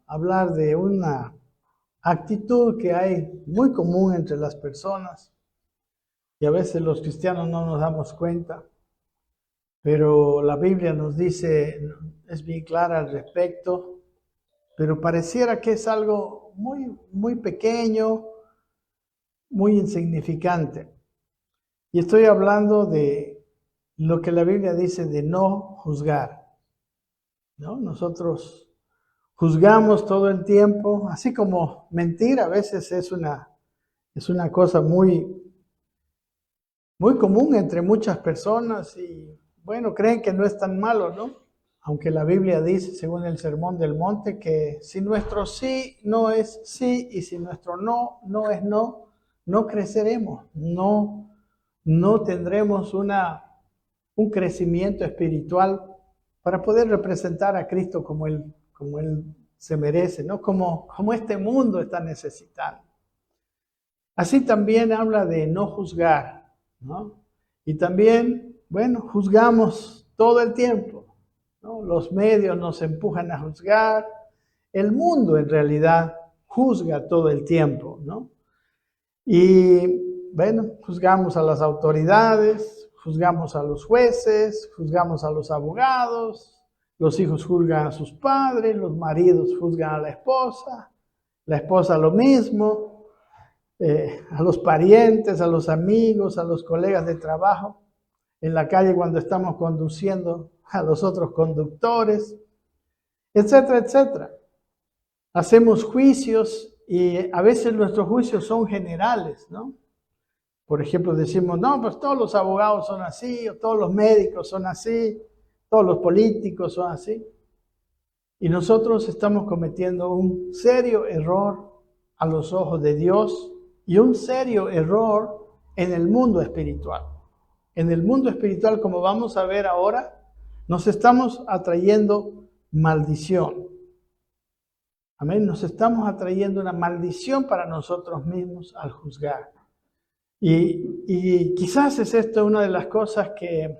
hablar de una actitud que hay muy común entre las personas y a veces los cristianos no nos damos cuenta, pero la Biblia nos dice, es bien clara al respecto, pero pareciera que es algo muy pequeño, muy insignificante. Y estoy hablando de lo que la Biblia dice de no juzgar, ¿no? Nosotros juzgamos todo el tiempo, así como mentir a veces es una cosa muy común entre muchas personas y bueno, creen que no es tan malo, ¿no? Aunque la Biblia dice, según el Sermón del Monte, que si nuestro sí no es sí y si nuestro no no es no, no creceremos, no tendremos un crecimiento espiritual para poder representar a Cristo como Él se merece, ¿no? Como este mundo está necesitando. Así también habla de no juzgar, ¿no? Y también, bueno, juzgamos todo el tiempo, ¿no? Los medios nos empujan a juzgar, el mundo en realidad juzga todo el tiempo, ¿no? Y bueno, juzgamos a las autoridades, juzgamos a los jueces, juzgamos a los abogados, los hijos juzgan a sus padres, los maridos juzgan a la esposa lo mismo, a los parientes, a los amigos, a los colegas de trabajo, en la calle cuando estamos conduciendo, a los otros conductores, etcétera, etcétera. Hacemos juicios y a veces nuestros juicios son generales, ¿no? Por ejemplo, decimos, no, pues todos los abogados son así, o todos los médicos son así, todos los políticos son así. Y nosotros estamos cometiendo un serio error a los ojos de Dios y un serio error en el mundo espiritual. En el mundo espiritual, como vamos a ver ahora, nos estamos atrayendo maldición. Amén. Nos estamos atrayendo una maldición para nosotros mismos al juzgar. Y quizás es esto una de las cosas que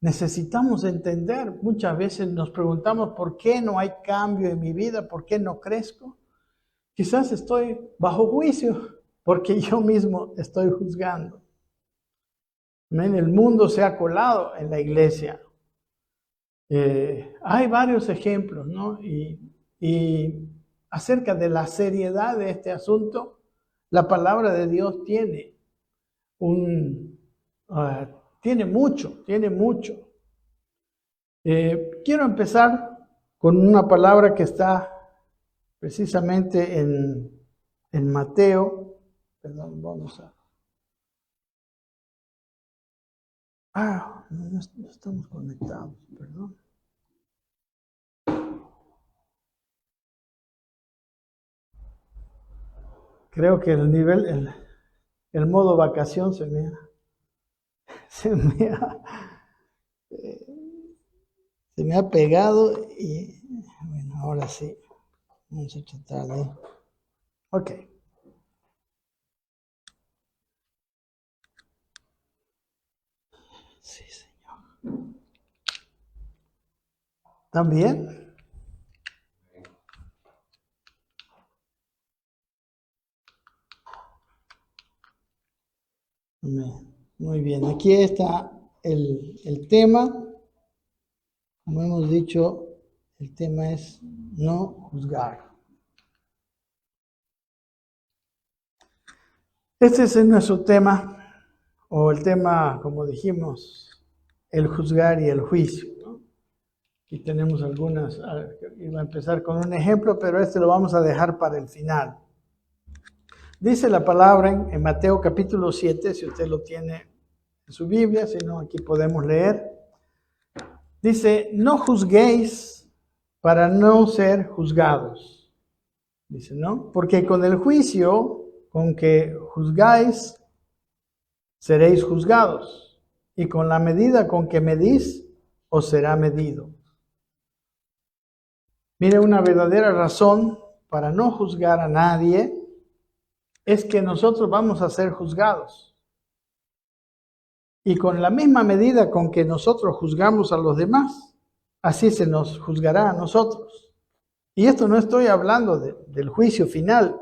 necesitamos entender. Muchas veces nos preguntamos por qué no hay cambio en mi vida, por qué no crezco. Quizás estoy bajo juicio porque yo mismo estoy juzgando. Amén. El mundo se ha colado en la iglesia. Hay varios ejemplos, ¿no? Y acerca de la seriedad de este asunto, la palabra de Dios tiene mucho. Quiero empezar con una palabra que está precisamente en Mateo. Perdón, vamos a... no estamos conectados, perdón. Creo que el modo vacación se me ha pegado y bueno, ahora sí. Vamos a tratar de... Ok. Sí, Señor. ¿También? Muy bien, aquí está el tema. Como hemos dicho, el tema es no juzgar. Este es nuestro tema, o el tema, como dijimos, el juzgar y el juicio, ¿no? Aquí tenemos algunas, iba a empezar con un ejemplo, pero este lo vamos a dejar para el final. Dice la palabra en Mateo capítulo 7, si usted lo tiene en su Biblia, si no, aquí podemos leer. Dice, no juzguéis para no ser juzgados. Dice, ¿no? Porque con el juicio con que juzgáis, seréis juzgados. Y con la medida con que medís, os será medido. Mire, una verdadera razón para no juzgar a nadie es que nosotros vamos a ser juzgados. Y con la misma medida con que nosotros juzgamos a los demás, así se nos juzgará a nosotros. Y esto no estoy hablando del juicio final,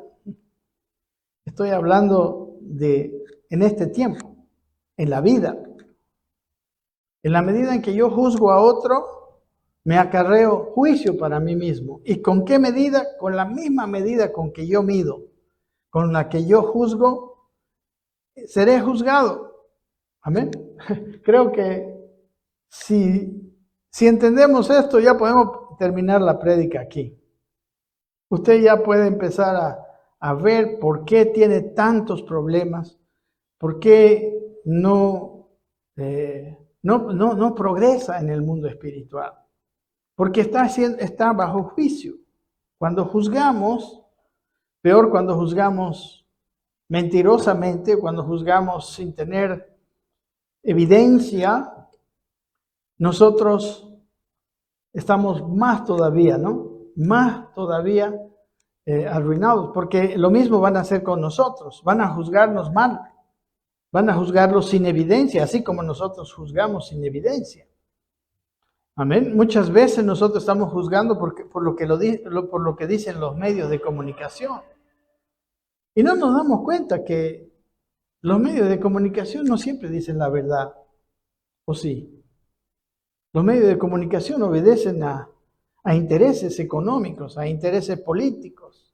estoy hablando en este tiempo, en la vida. En la medida en que yo juzgo a otro, me acarreo juicio para mí mismo. ¿Y con qué medida? Con la misma medida con que yo mido, con la que yo juzgo, seré juzgado. Amén. Creo que si entendemos esto, ya podemos terminar la prédica aquí. Usted ya puede empezar a ver por qué tiene tantos problemas, por qué no progresa en el mundo espiritual. Porque está bajo juicio. Cuando juzgamos, peor cuando juzgamos mentirosamente, cuando juzgamos sin tener evidencia, nosotros estamos más todavía, ¿no? Más todavía arruinados, porque lo mismo van a hacer con nosotros, van a juzgarnos mal, van a juzgarlos sin evidencia, así como nosotros juzgamos sin evidencia. Amén. Muchas veces nosotros estamos juzgando por lo que dicen los medios de comunicación. Y no nos damos cuenta que los medios de comunicación no siempre dicen la verdad, ¿o sí? Los medios de comunicación obedecen a intereses económicos, a intereses políticos.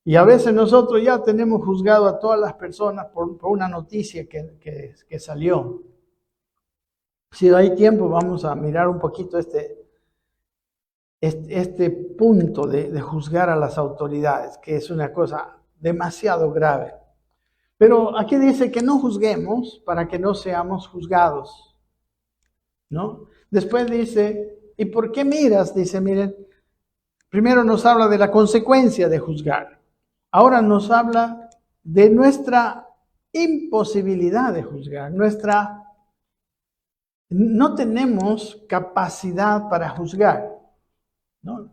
Y a veces nosotros ya tenemos juzgado a todas las personas por una noticia que salió. Si hay tiempo, vamos a mirar un poquito este punto de juzgar a las autoridades, que es una cosa demasiado grave. Pero aquí dice que no juzguemos para que no seamos juzgados, ¿no? Después dice, ¿y por qué miras? Dice, miren, primero nos habla de la consecuencia de juzgar. Ahora nos habla de nuestra imposibilidad de juzgar, no tenemos capacidad para juzgar, ¿no?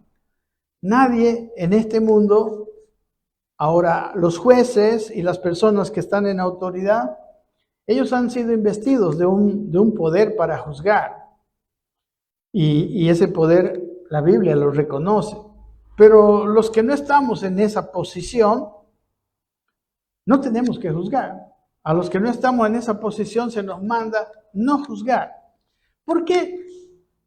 Nadie en este mundo, ahora los jueces y las personas que están en autoridad, ellos han sido investidos de un poder para juzgar. Y ese poder la Biblia lo reconoce. Pero los que no estamos en esa posición, no tenemos que juzgar. A los que no estamos en esa posición se nos manda no juzgar. ¿Por qué?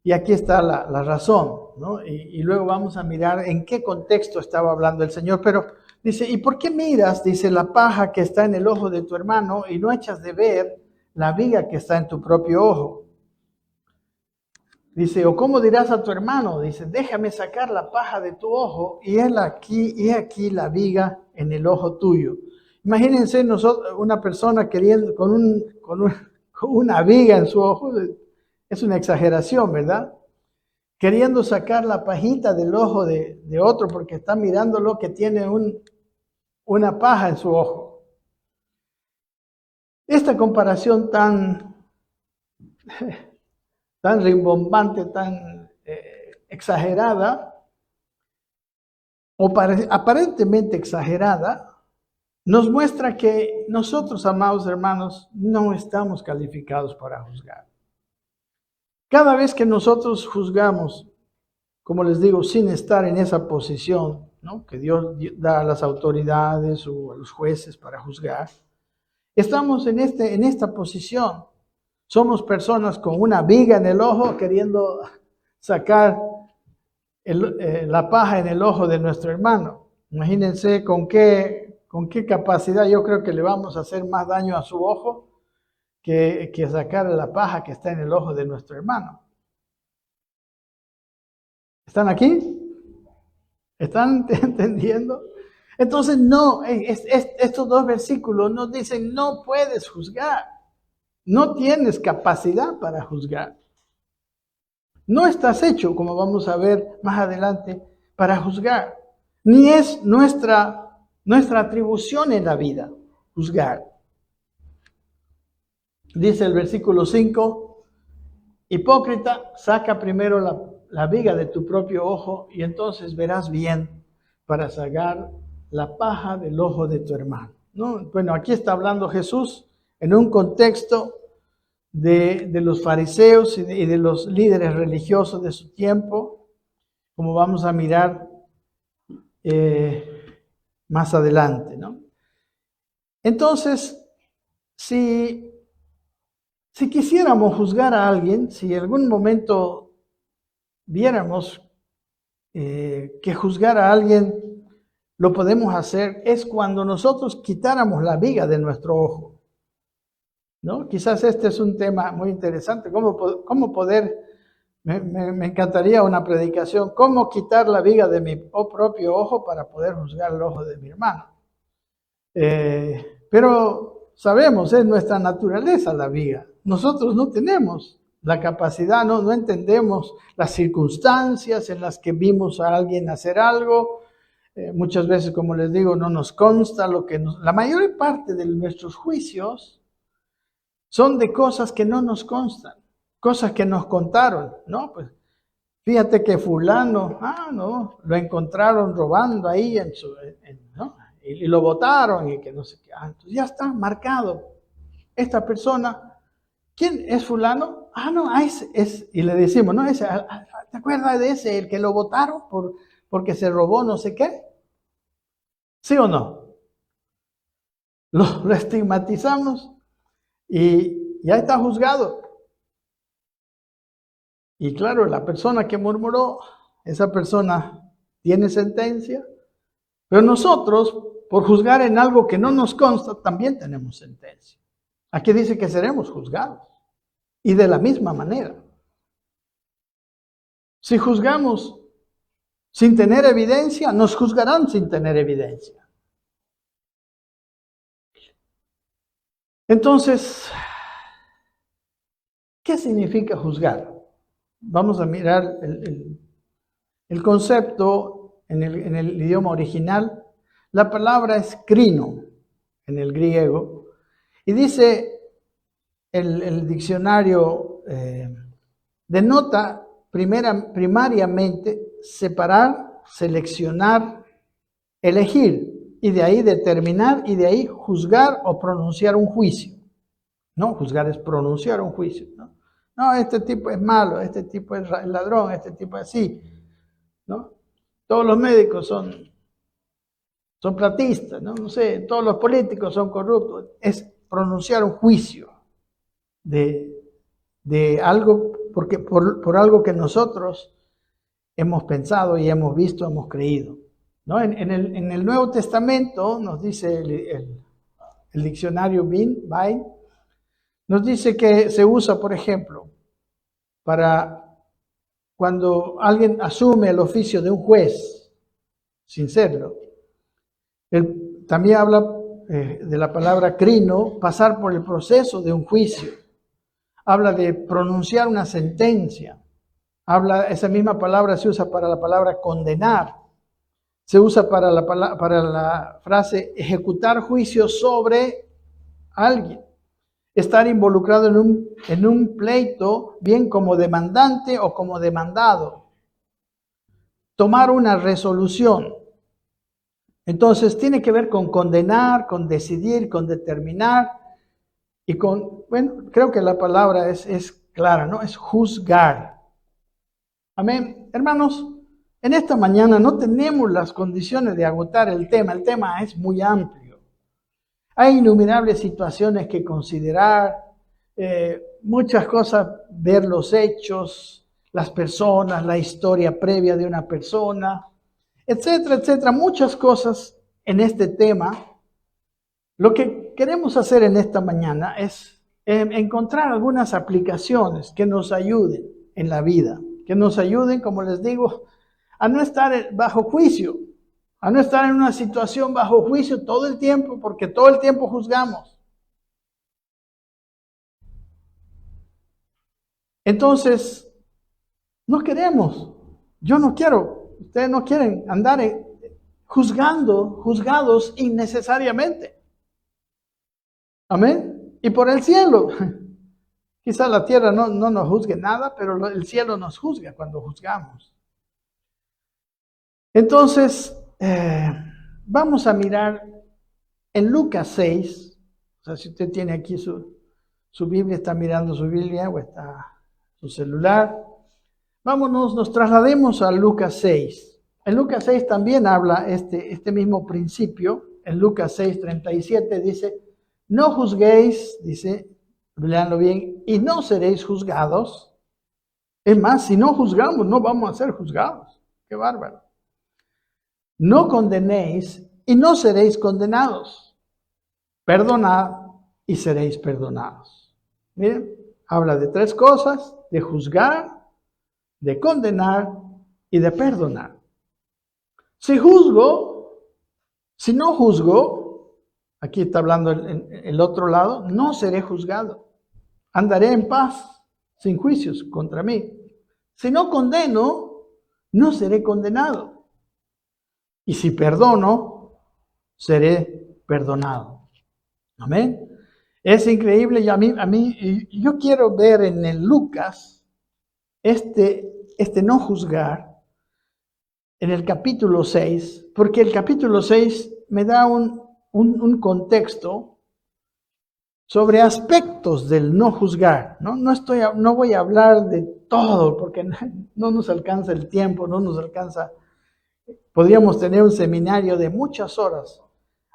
Y aquí está la razón, ¿no? Y luego vamos a mirar en qué contexto estaba hablando el Señor. Pero dice, ¿y por qué miras? Dice, la paja que está en el ojo de tu hermano y no echas de ver la viga que está en tu propio ojo. Dice, o cómo dirás a tu hermano, dice, déjame sacar la paja de tu ojo y he aquí la viga en el ojo tuyo. Imagínense nosotros, una persona queriendo con una viga en su ojo, es una exageración, ¿verdad? Queriendo sacar la pajita del ojo de otro porque está mirándolo que tiene una paja en su ojo. Esta comparación tan rimbombante, tan exagerada, o aparentemente exagerada, nos muestra que nosotros, amados hermanos, no estamos calificados para juzgar. Cada vez que nosotros juzgamos, como les digo, sin estar en esa posición, ¿no?, que Dios da a las autoridades o a los jueces para juzgar, estamos en esta posición. Somos personas con una viga en el ojo queriendo sacar la paja en el ojo de nuestro hermano. Imagínense con qué capacidad yo creo que le vamos a hacer más daño a su ojo que sacar la paja que está en el ojo de nuestro hermano. ¿Están aquí? ¿Están entendiendo? Entonces no, estos dos versículos nos dicen no puedes juzgar. No tienes capacidad para juzgar. No estás hecho, como vamos a ver más adelante, para juzgar. Ni es nuestra atribución en la vida juzgar. Dice el versículo 5, hipócrita, saca primero la viga de tu propio ojo y entonces verás bien para sacar la paja del ojo de tu hermano, ¿no? Bueno, aquí está hablando Jesús en un contexto de los fariseos y de los líderes religiosos de su tiempo, como vamos a mirar más adelante, ¿no? Entonces, si quisiéramos juzgar a alguien, si en algún momento viéramos que juzgar a alguien lo podemos hacer, es cuando nosotros quitáramos la viga de nuestro ojo, ¿no? Quizás este es un tema muy interesante, cómo poder, me encantaría una predicación, cómo quitar la viga de mi propio ojo para poder juzgar el ojo de mi hermano. Pero sabemos, es nuestra naturaleza la viga. Nosotros no tenemos la capacidad, no entendemos las circunstancias en las que vimos a alguien hacer algo. Muchas veces, como les digo, no nos consta la mayor parte de nuestros juicios son de cosas que no nos constan, cosas que nos contaron, ¿no? Pues fíjate que fulano, no, lo encontraron robando ahí ¿no? Y lo botaron y que no sé qué. Entonces ya está marcado. Esta persona, ¿quién es fulano? No, ese es, y le decimos, no, ese, ¿te acuerdas de ese, el que lo botaron porque se robó no sé qué? ¿Sí o no? Lo estigmatizamos y ya está juzgado. Y claro, la persona que murmuró, esa persona tiene sentencia, pero nosotros, por juzgar en algo que no nos consta, también tenemos sentencia. Aquí dice que seremos juzgados. Y de la misma manera. Si juzgamos sin tener evidencia, nos juzgarán sin tener evidencia. Entonces, ¿qué significa juzgar? Vamos a mirar el concepto en el idioma original. La palabra es krino en el griego. Y dice el diccionario, denota primariamente separar, seleccionar, elegir, y de ahí determinar, y de ahí juzgar o pronunciar un juicio. No, juzgar es pronunciar un juicio, ¿no? No, este tipo es malo, este tipo es ladrón, este tipo es así, ¿no? Todos los médicos son platistas, ¿no? No sé, todos los políticos son corruptos. Es pronunciar un juicio de algo, porque por algo que nosotros hemos pensado y hemos visto, hemos creído, ¿no? En el Nuevo Testamento nos dice el diccionario Vine, nos dice que se usa, por ejemplo, para cuando alguien asume el oficio de un juez, sin serlo. También habla de la palabra crino, pasar por el proceso de un juicio. Habla de pronunciar una sentencia. Esa misma palabra se usa para la palabra condenar. Se usa para la frase ejecutar juicio sobre alguien. Estar involucrado en un pleito, bien como demandante o como demandado. Tomar una resolución. Entonces tiene que ver con condenar, con decidir, con determinar y creo que la palabra es clara, ¿no? Es juzgar. Amén. Hermanos, en esta mañana no tenemos las condiciones de agotar el tema es muy amplio. Hay innumerables situaciones que considerar, muchas cosas, ver los hechos, las personas, la historia previa de una persona, etcétera, etcétera, muchas cosas en este tema. Lo que queremos hacer en esta mañana es encontrar algunas aplicaciones que nos ayuden en la vida, que nos ayuden, como les digo, a no estar bajo juicio, a no estar en una situación bajo juicio todo el tiempo, porque todo el tiempo juzgamos. Entonces, no queremos, yo no quiero, ustedes no quieren andar juzgados innecesariamente. Amén. Y por el cielo. Quizá la tierra no nos juzgue nada, pero el cielo nos juzga cuando juzgamos. Entonces, vamos a mirar en Lucas 6. O sea, si usted tiene aquí su Biblia, está mirando su Biblia o está su celular. Vámonos, nos traslademos a Lucas 6. En Lucas 6 también habla este mismo principio. En Lucas 6:37 dice, no juzguéis, dice, leanlo bien, y no seréis juzgados. Es más, si no juzgamos, no vamos a ser juzgados. Qué bárbaro. No condenéis y no seréis condenados. Perdonad y seréis perdonados. Miren, habla de tres cosas: de juzgar, de condenar y de perdonar. Si juzgo, si no juzgo, aquí está hablando el otro lado, no seré juzgado. Andaré en paz, sin juicios contra mí. Si no condeno, no seré condenado. Y si perdono, seré perdonado. Amén. Es increíble, y a mí, yo quiero ver en el Lucas este no juzgar en el capítulo 6, porque el capítulo 6 me da un contexto sobre aspectos del no juzgar. No voy a hablar de todo, porque no nos alcanza el tiempo, no nos alcanza. Podríamos tener un seminario de muchas horas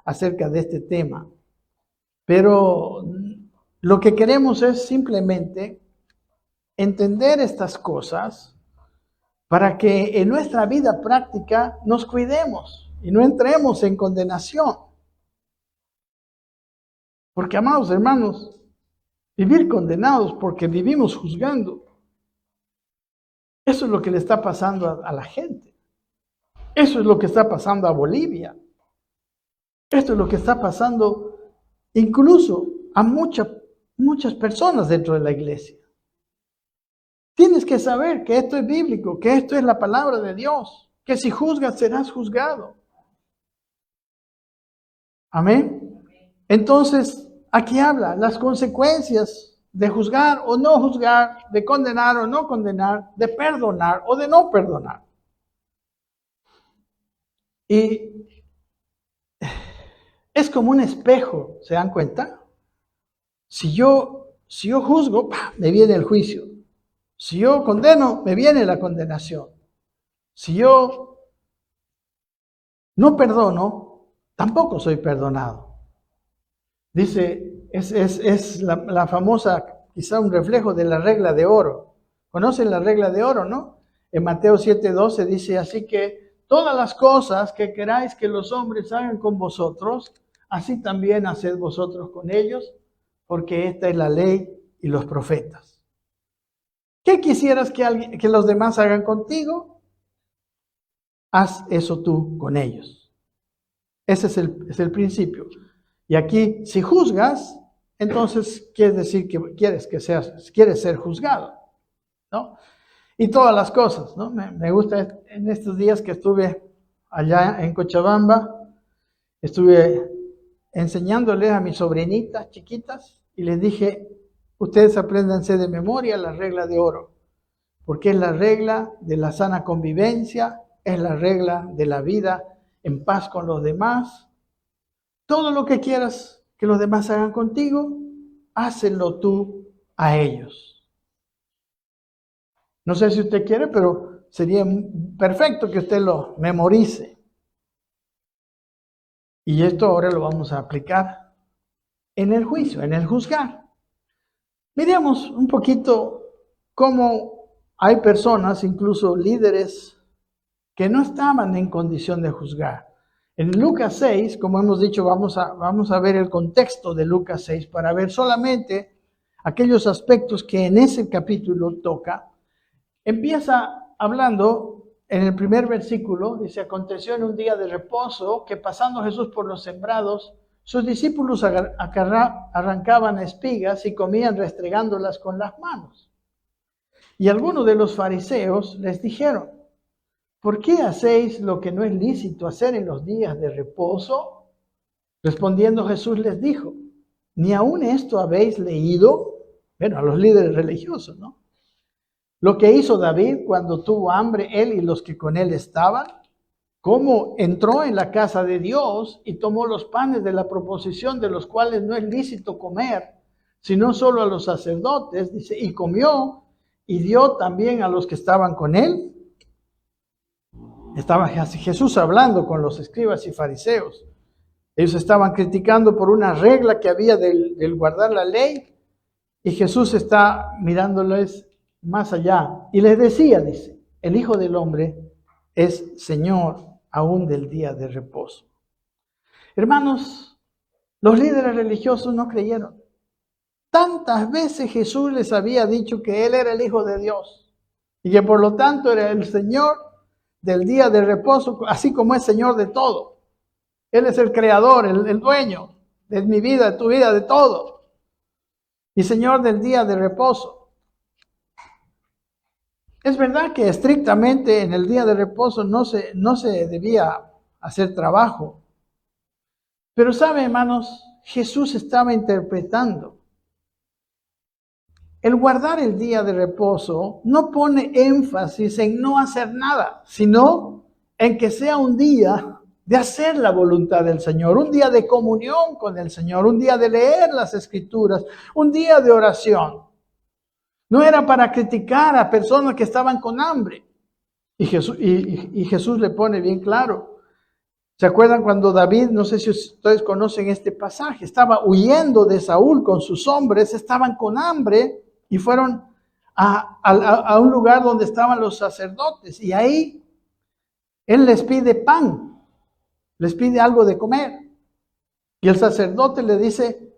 acerca de este tema, pero lo que queremos es simplemente entender estas cosas para que en nuestra vida práctica nos cuidemos y no entremos en condenación. Porque, amados hermanos, vivir condenados porque vivimos juzgando, eso es lo que le está pasando a la gente. Eso es lo que está pasando a Bolivia. Esto es lo que está pasando incluso a muchas personas dentro de la iglesia. Tienes que saber que esto es bíblico, que esto es la palabra de Dios, que si juzgas serás juzgado. Amén. Entonces, aquí habla las consecuencias de juzgar o no juzgar, de condenar o no condenar, de perdonar o de no perdonar. Y es como un espejo, ¿se dan cuenta? Si yo juzgo, me viene el juicio. Si yo condeno, me viene la condenación. Si yo no perdono, tampoco soy perdonado. Dice, es la famosa, quizá un reflejo de la regla de oro. ¿Conocen la regla de oro, no? En Mateo 7:12 dice, así que todas las cosas que queráis que los hombres hagan con vosotros, así también haced vosotros con ellos, porque esta es la ley y los profetas. ¿Qué quisieras que los demás hagan contigo? Haz eso tú con ellos. Ese es el principio. Y aquí, si juzgas, entonces quiere decir que quieres ser juzgado, ¿no? Y todas las cosas, ¿no? Me gusta en estos días que estuve allá en Cochabamba, estuve enseñándoles a mis sobrinitas chiquitas y les dije, ustedes apréndanse de memoria la regla de oro, porque es la regla de la sana convivencia, es la regla de la vida en paz con los demás. Todo lo que quieras que los demás hagan contigo, hácelo tú a ellos. No sé si usted quiere, pero sería perfecto que usted lo memorice. Y esto ahora lo vamos a aplicar en el juicio, en el juzgar. Miremos un poquito cómo hay personas, incluso líderes, que no estaban en condición de juzgar. En Lucas 6, como hemos dicho, vamos a ver el contexto de Lucas 6 para ver solamente aquellos aspectos que en ese capítulo toca. Empieza hablando en el primer versículo, dice, aconteció en un día de reposo que pasando Jesús por los sembrados, sus discípulos arrancaban espigas y comían restregándolas con las manos. Y algunos de los fariseos les dijeron, ¿por qué hacéis lo que no es lícito hacer en los días de reposo? Respondiendo Jesús les dijo, ¿ni aún esto habéis leído? Bueno, a los líderes religiosos, ¿no? Lo que hizo David cuando tuvo hambre, él y los que con él estaban, cómo entró en la casa de Dios y tomó los panes de la proposición de los cuales no es lícito comer, sino solo a los sacerdotes, dice, y comió y dio también a los que estaban con él. Estaba Jesús hablando con los escribas y fariseos. Ellos estaban criticando por una regla que había del guardar la ley. Y Jesús está mirándoles más allá. Y les decía, dice, el Hijo del Hombre es Señor aún del día de reposo. Hermanos, los líderes religiosos no creyeron. Tantas veces Jesús les había dicho que Él era el Hijo de Dios y que por lo tanto era el Señor del día de reposo, así como es Señor de todo. Él es el creador, el dueño de mi vida, de tu vida, de todo. Y Señor del día de reposo. Es verdad que estrictamente en el día de reposo no se debía hacer trabajo. Pero sabe, hermanos, Jesús estaba interpretando. El guardar el día de reposo no pone énfasis en no hacer nada, sino en que sea un día de hacer la voluntad del Señor, un día de comunión con el Señor, un día de leer las Escrituras, un día de oración. No era para criticar a personas que estaban con hambre. Y Jesús le pone bien claro. ¿Se acuerdan cuando David, no sé si ustedes conocen este pasaje, estaba huyendo de Saúl con sus hombres, estaban con hambre y fueron a un lugar donde estaban los sacerdotes y ahí él les pide pan, les pide algo de comer. Y el sacerdote le dice,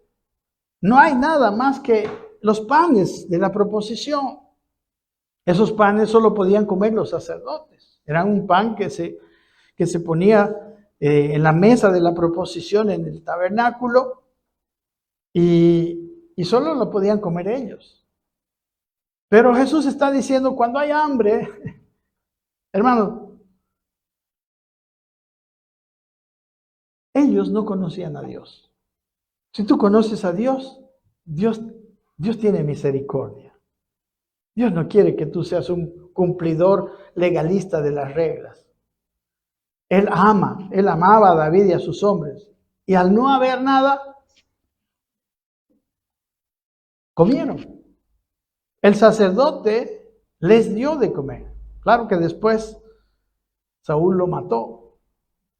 no hay nada más que los panes de la proposición. Esos panes solo podían comer los sacerdotes. Eran un pan que se ponía en la mesa de la proposición en el tabernáculo y solo lo podían comer ellos. Pero Jesús está diciendo, cuando hay hambre, hermanos, ellos no conocían a Dios. Si tú conoces a Dios, Dios tiene misericordia. Dios no quiere que tú seas un cumplidor legalista de las reglas. Él amaba a David y a sus hombres. Y al no haber nada, comieron. El sacerdote les dio de comer. Claro que después Saúl lo mató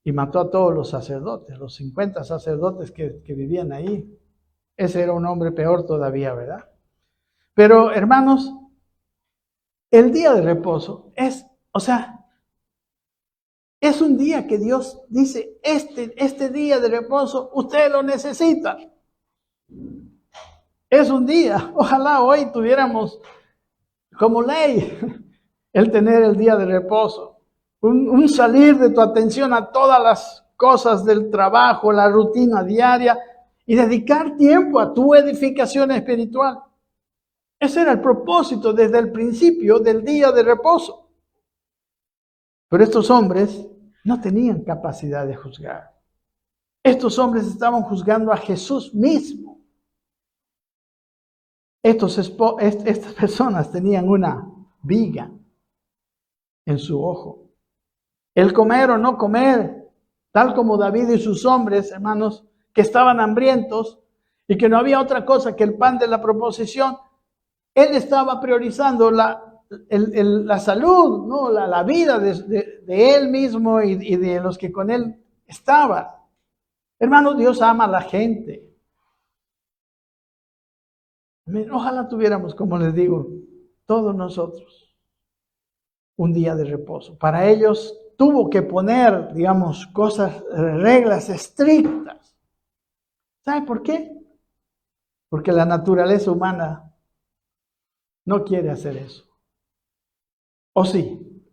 y mató a todos los sacerdotes, los 50 sacerdotes que vivían ahí. Ese era un hombre peor todavía, ¿verdad? Pero hermanos, el día de reposo es un día que Dios dice, este día de reposo usted lo necesita. Es un día, ojalá hoy tuviéramos como ley el tener el día de reposo. Un salir de tu atención a todas las cosas del trabajo, la rutina diaria y dedicar tiempo a tu edificación espiritual. Ese era el propósito desde el principio del día de reposo. Pero estos hombres no tenían capacidad de juzgar. Estos hombres estaban juzgando a Jesús mismo. Estas personas tenían una viga en su ojo. El comer o no comer, tal como David y sus hombres, hermanos, que estaban hambrientos y que no había otra cosa que el pan de la proposición, él estaba priorizando la salud, ¿no? la vida de él mismo y de los que con él estaban. Hermanos, Dios ama a la gente. Ojalá tuviéramos, como les digo, todos nosotros un día de reposo. Para ellos tuvo que poner, digamos, reglas estrictas. ¿Sabe por qué? Porque la naturaleza humana no quiere hacer eso. ¿O sí?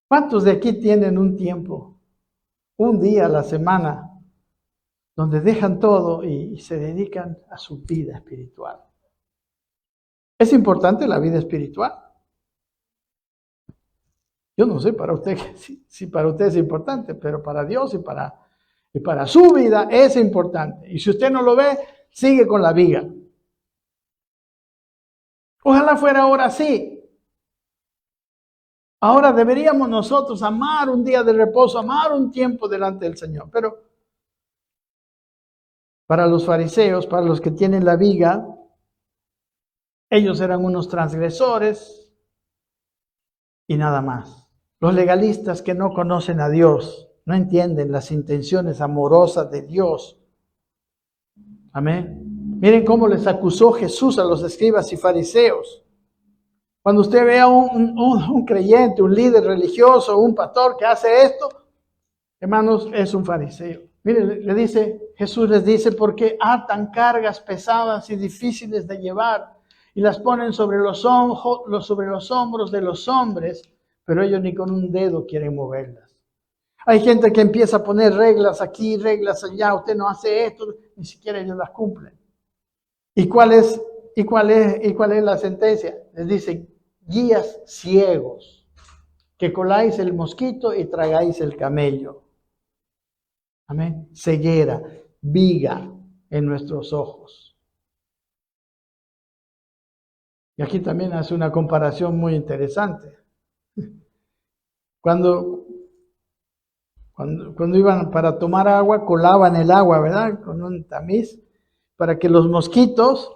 ¿Cuántos de aquí tienen un tiempo, un día a la semana, donde dejan todo y se dedican a su vida espiritual? ¿Es importante la vida espiritual? Yo no sé para usted si para usted es importante, pero para Dios y para su vida es importante. Y si usted no lo ve, sigue con la viga. Ojalá fuera ahora así. Ahora deberíamos nosotros amar un día de reposo, amar un tiempo delante del Señor. Pero para los fariseos, para los que tienen la viga, ellos eran unos transgresores y nada más. Los legalistas que no conocen a Dios, no entienden las intenciones amorosas de Dios. Amén. Miren cómo les acusó Jesús a los escribas y fariseos. Cuando usted ve a un creyente, un líder religioso, un pastor que hace esto, hermanos, es un fariseo. Miren, Jesús les dice, porque atan cargas pesadas y difíciles de llevar y las ponen sobre los hombros de los hombres, pero ellos ni con un dedo quieren moverlas. Hay gente que empieza a poner reglas aquí, reglas allá, usted no hace esto, ni siquiera ellos las cumplen. ¿Y cuál es la sentencia? Les dicen, guías ciegos, que coláis el mosquito y tragáis el camello. Amén. Ceguera, viga en nuestros ojos. Y aquí también hace una comparación muy interesante. Cuando iban para tomar agua, colaban el agua, ¿verdad? Con un tamiz, para que los mosquitos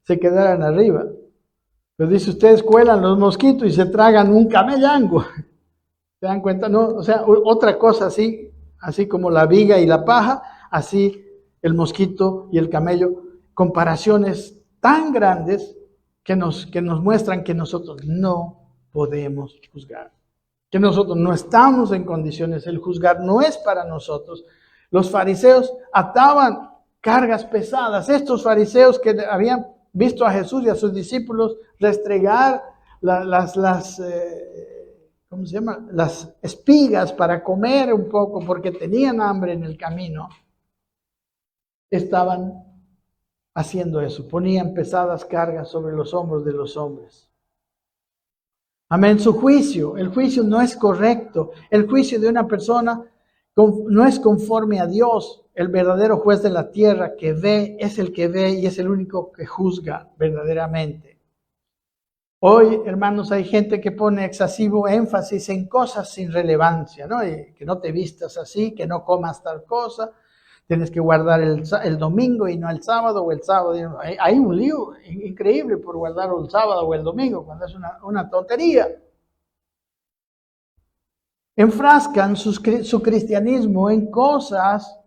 se quedaran arriba. Pero dice, ustedes cuelan los mosquitos y se tragan un camellango. ¿Se dan cuenta? No, o sea, otra cosa así como la viga y la paja, así el mosquito y el camello. Comparaciones tan grandes que nos muestran que nosotros no podemos juzgar. Que nosotros no estamos en condiciones, el juzgar no es para nosotros. Los fariseos ataban cargas pesadas. Estos fariseos que habían visto a Jesús y a sus discípulos restregar las espigas para comer un poco porque tenían hambre en el camino, estaban haciendo eso, ponían pesadas cargas sobre los hombros de los hombres. Amén, el juicio no es correcto. El juicio de una persona no es conforme a Dios. El verdadero juez de la tierra que ve es el que ve y es el único que juzga verdaderamente. Hoy, hermanos, hay gente que pone excesivo énfasis en cosas sin relevancia, ¿no? Y que no te vistas así, que no comas tal cosa, tienes que guardar el domingo y no el sábado, o el sábado. Hay un lío increíble por guardar el sábado o el domingo, cuando es una tontería. Enfrascan su cristianismo en cosas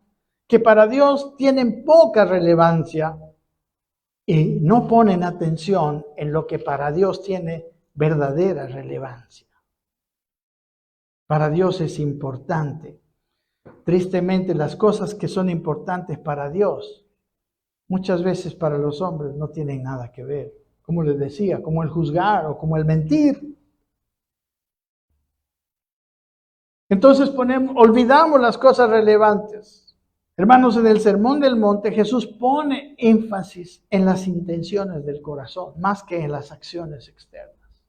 que para Dios tienen poca relevancia y no ponen atención en lo que para Dios tiene verdadera relevancia. Para Dios es importante. Tristemente, las cosas que son importantes para Dios, muchas veces para los hombres no tienen nada que ver. Como les decía, como el juzgar o como el mentir. Entonces olvidamos las cosas relevantes. Hermanos, en el Sermón del Monte Jesús pone énfasis en las intenciones del corazón, más que en las acciones externas.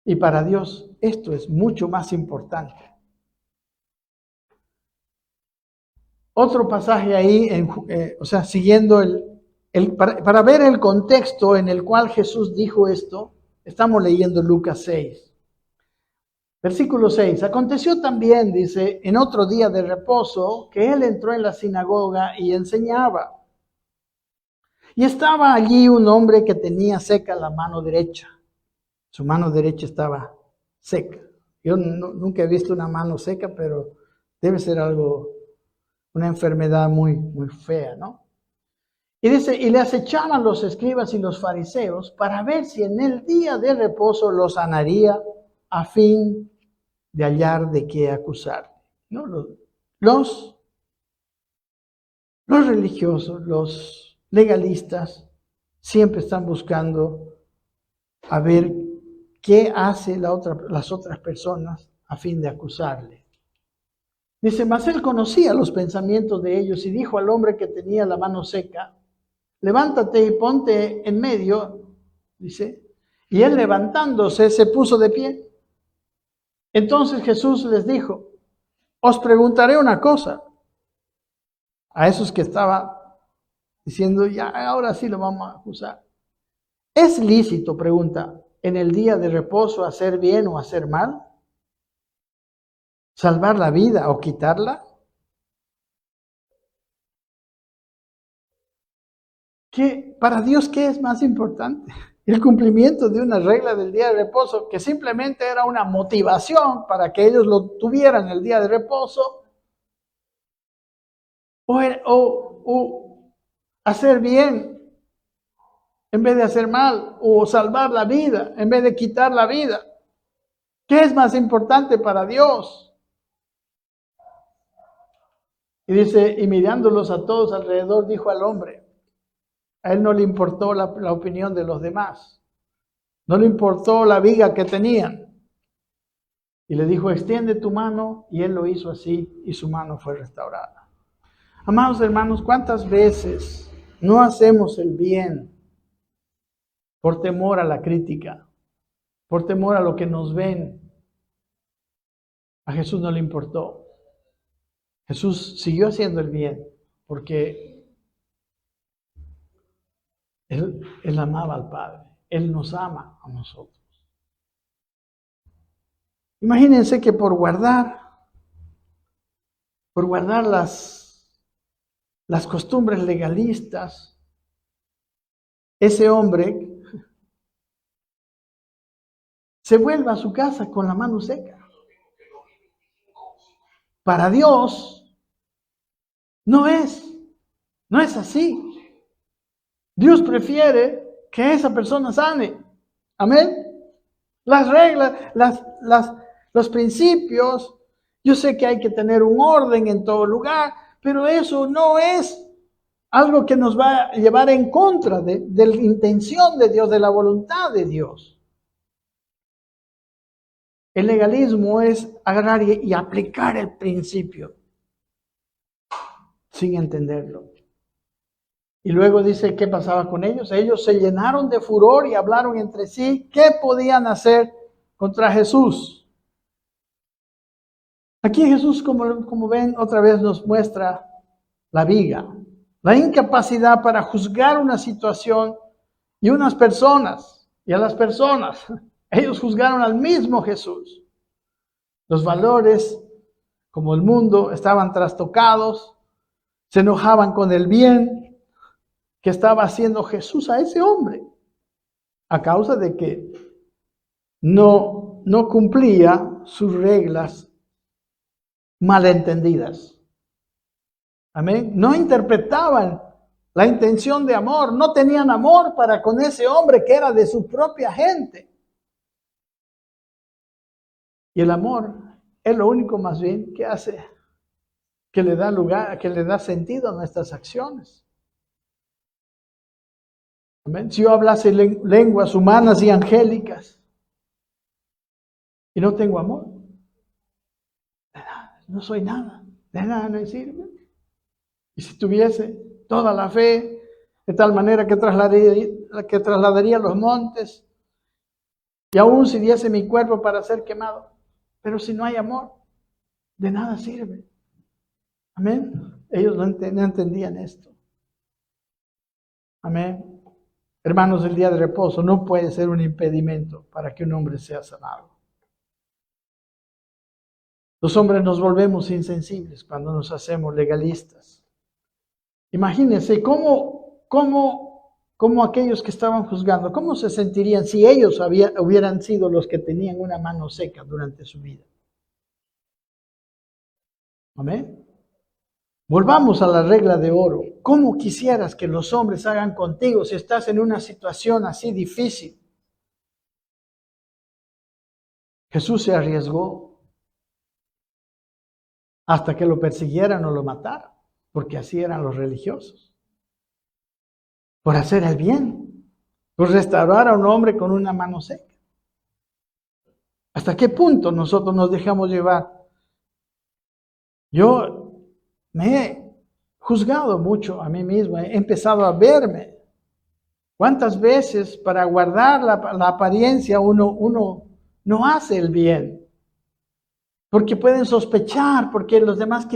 Y para Dios esto es mucho más importante. Otro pasaje ahí, siguiendo para ver el contexto en el cual Jesús dijo esto, estamos leyendo Lucas 6. Versículo 6. Aconteció también, dice, en otro día de reposo, que él entró en la sinagoga y enseñaba. Y estaba allí un hombre que tenía seca la mano derecha. Su mano derecha estaba seca. Yo nunca he visto una mano seca, pero debe ser una enfermedad muy, muy fea, ¿no? Y dice, y le acechaban los escribas y los fariseos para ver si en el día de reposo lo sanaría a fin de hallar de qué acusar, ¿no? Los religiosos, los legalistas, siempre están buscando a ver qué hace las otras personas a fin de acusarle. Dice, mas él conocía los pensamientos de ellos y dijo al hombre que tenía la mano seca, levántate y ponte en medio, dice, y él levantándose se puso de pie. Entonces Jesús les dijo, os preguntaré una cosa. A esos que estaba diciendo, ya ahora sí lo vamos a acusar. ¿Es lícito, pregunta, en el día de reposo hacer bien o hacer mal? ¿Salvar la vida o quitarla? Para Dios, ¿qué es más importante? el cumplimiento de una regla del día de reposo que simplemente era una motivación para que ellos lo tuvieran el día de reposo, o hacer bien en vez de hacer mal, o salvar la vida en vez de quitar la vida. ¿Qué es más importante para Dios? Y dice, y mirándolos a todos alrededor, dijo al hombre, a él no le importó la opinión de los demás, no le importó la viga que tenían. Y le dijo, extiende tu mano, y él lo hizo así, y su mano fue restaurada. Amados hermanos, ¿cuántas veces no hacemos el bien por temor a la crítica, por temor a lo que nos ven? A Jesús no le importó. Jesús siguió haciendo el bien porque Él amaba al Padre. Él nos ama a nosotros. Imagínense que por guardar las costumbres legalistas, ese hombre se vuelva a su casa con la mano seca. Para Dios no es así. Dios prefiere que esa persona sane. Amén. Las reglas, los principios, yo sé que hay que tener un orden en todo lugar, pero eso no es algo que nos va a llevar en contra de la intención de Dios, de la voluntad de Dios. El legalismo es agarrar y aplicar el principio sin entenderlo. Y luego dice, ¿qué pasaba con ellos? Ellos se llenaron de furor y hablaron entre sí qué podían hacer contra Jesús. Aquí Jesús, como ven, otra vez nos muestra la viga, la incapacidad para juzgar una situación y unas personas, y a las personas. Ellos juzgaron al mismo Jesús. Los valores, como el mundo, estaban trastocados, se enojaban con el bien que estaba haciendo Jesús a ese hombre, a causa de que no cumplía sus reglas malentendidas. Amén. No interpretaban la intención de amor, no tenían amor para con ese hombre que era de su propia gente. Y el amor es lo único más bien que hace, que le da lugar, que le da sentido a nuestras acciones. Amén. Si yo hablase lenguas humanas y angélicas y no tengo amor, de nada, no soy nada, de nada me sirve. Y si tuviese toda la fe, de tal manera que trasladaría los montes, y aún si diese mi cuerpo para ser quemado, pero si no hay amor, de nada sirve. Amén. Ellos no entendían esto. Amén. Hermanos, el día de reposo no puede ser un impedimento para que un hombre sea sanado. Los hombres nos volvemos insensibles cuando nos hacemos legalistas. Imagínense cómo aquellos que estaban juzgando, cómo se sentirían si ellos hubieran sido los que tenían una mano seca durante su vida. Amén. Volvamos a la regla de oro. ¿Cómo quisieras que los hombres hagan contigo si estás en una situación así difícil? Jesús se arriesgó hasta que lo persiguieran o lo mataran, porque así eran los religiosos. Por hacer el bien, por restaurar a un hombre con una mano seca. ¿Hasta qué punto nosotros nos dejamos llevar? Yo me he juzgado mucho a mí mismo, he empezado a verme. ¿Cuántas veces para guardar la apariencia uno no hace el bien? Porque pueden sospechar, porque los demás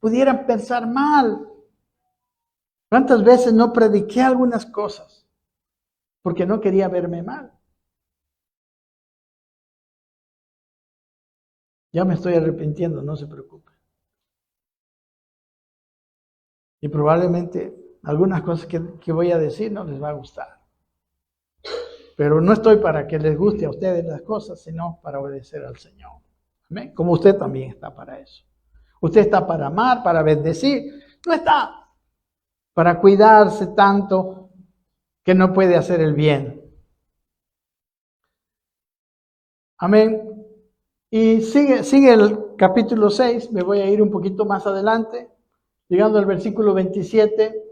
pudieran pensar mal. ¿Cuántas veces no prediqué algunas cosas? Porque no quería verme mal. Ya me estoy arrepintiendo, no se preocupe. Y probablemente algunas cosas que voy a decir no les va a gustar. Pero no estoy para que les guste a ustedes las cosas, sino para obedecer al Señor. Amén. Como usted también está para eso. Usted está para amar, para bendecir. No está para cuidarse tanto que no puede hacer el bien. Amén. Y sigue el capítulo 6. Me voy a ir un poquito más adelante. Llegando al versículo 27.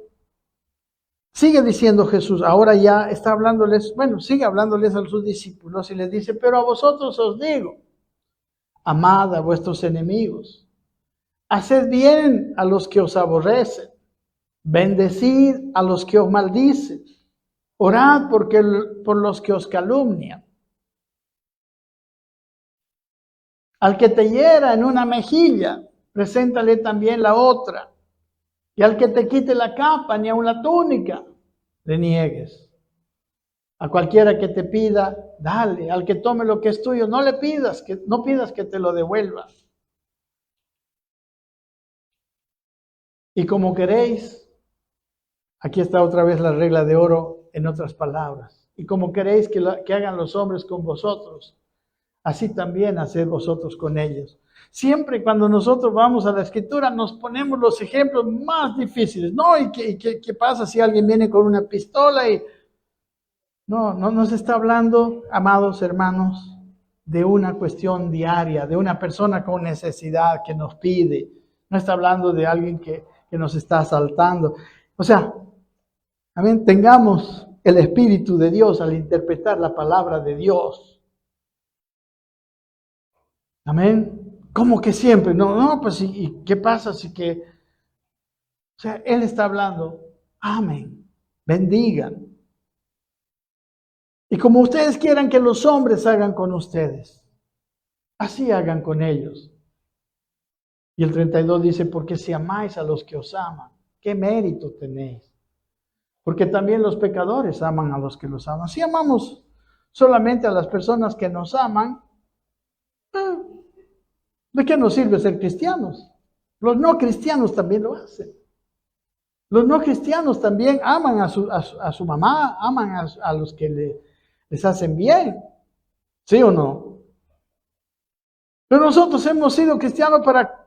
Sigue diciendo Jesús, ahora ya está hablándoles, sigue hablándoles a sus discípulos y les dice, pero a vosotros os digo, amad a vuestros enemigos, haced bien a los que os aborrecen, bendecid a los que os maldicen, orad por los que os calumnian. Al que te hiera en una mejilla, preséntale también la otra. Y al que te quite la capa, ni aun la túnica, le niegues. A cualquiera que te pida, dale. Al que tome lo que es tuyo, no pidas que te lo devuelva. Y como queréis, aquí está otra vez la regla de oro en otras palabras. Y como queréis que hagan los hombres con vosotros, así también haced vosotros con ellos. Siempre cuando nosotros vamos a la Escritura nos ponemos los ejemplos más difíciles. No, ¿y qué pasa si alguien viene con una pistola? No nos está hablando, amados hermanos, de una cuestión diaria, de una persona con necesidad que nos pide. No está hablando de alguien que nos está asaltando. O sea, amén, tengamos el Espíritu de Dios al interpretar la palabra de Dios. Amén. ¿Cómo que siempre? No, pues ¿y qué pasa si que? O sea, Él está hablando, amen, bendigan. Y como ustedes quieran que los hombres hagan con ustedes, así hagan con ellos. Y el 32 dice, porque si amáis a los que os aman, ¿qué mérito tenéis? Porque también los pecadores aman a los que los aman. Si amamos solamente a las personas que nos aman, ¿de qué nos sirve ser cristianos? Los no cristianos también lo hacen. Los no cristianos también aman a su mamá, aman a los que les hacen bien. ¿Sí o no? Pero nosotros hemos sido cristianos para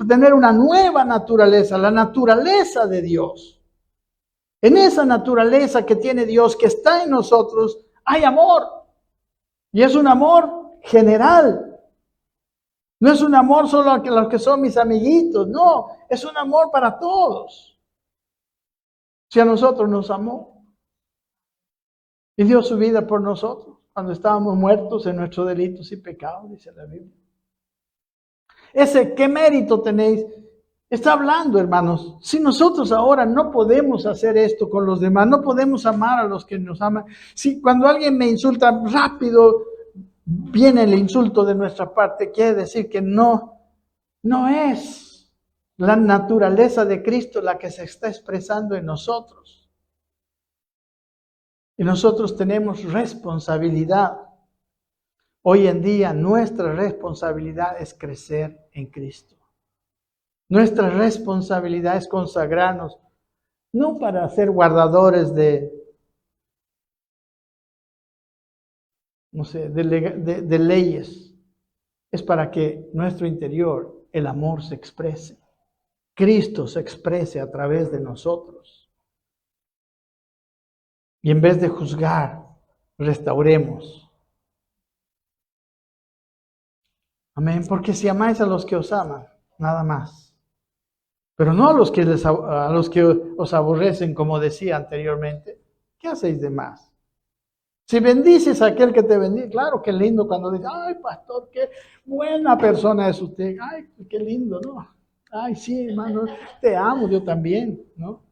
tener una nueva naturaleza, la naturaleza de Dios. En esa naturaleza que tiene Dios, que está en nosotros, hay amor. Y es un amor general. No es un amor solo a los que son mis amiguitos, no, es un amor para todos. Si a nosotros nos amó y dio su vida por nosotros cuando estábamos muertos en nuestros delitos y pecados, dice la Biblia. ¿Qué mérito tenéis? Está hablando, hermanos, si nosotros ahora no podemos hacer esto con los demás, no podemos amar a los que nos aman. Si cuando alguien me insulta rápido, viene el insulto de nuestra parte, quiere decir que no es la naturaleza de Cristo la que se está expresando en nosotros. Y nosotros tenemos responsabilidad. Hoy en día nuestra responsabilidad es crecer en Cristo. Nuestra responsabilidad es consagrarnos, no para ser guardadores de leyes, es para que nuestro interior, el amor se exprese. Cristo se exprese a través de nosotros. Y en vez de juzgar, restauremos. Amén. Porque si amáis a los que os aman, nada más. Pero no a los que os aborrecen, como decía anteriormente. ¿Qué hacéis de más? Si bendices a aquel que te bendice, claro, qué lindo cuando dice, ay, pastor, qué buena persona es usted. Ay, qué lindo, ¿no? Ay, sí, hermano, te amo, yo también, ¿no?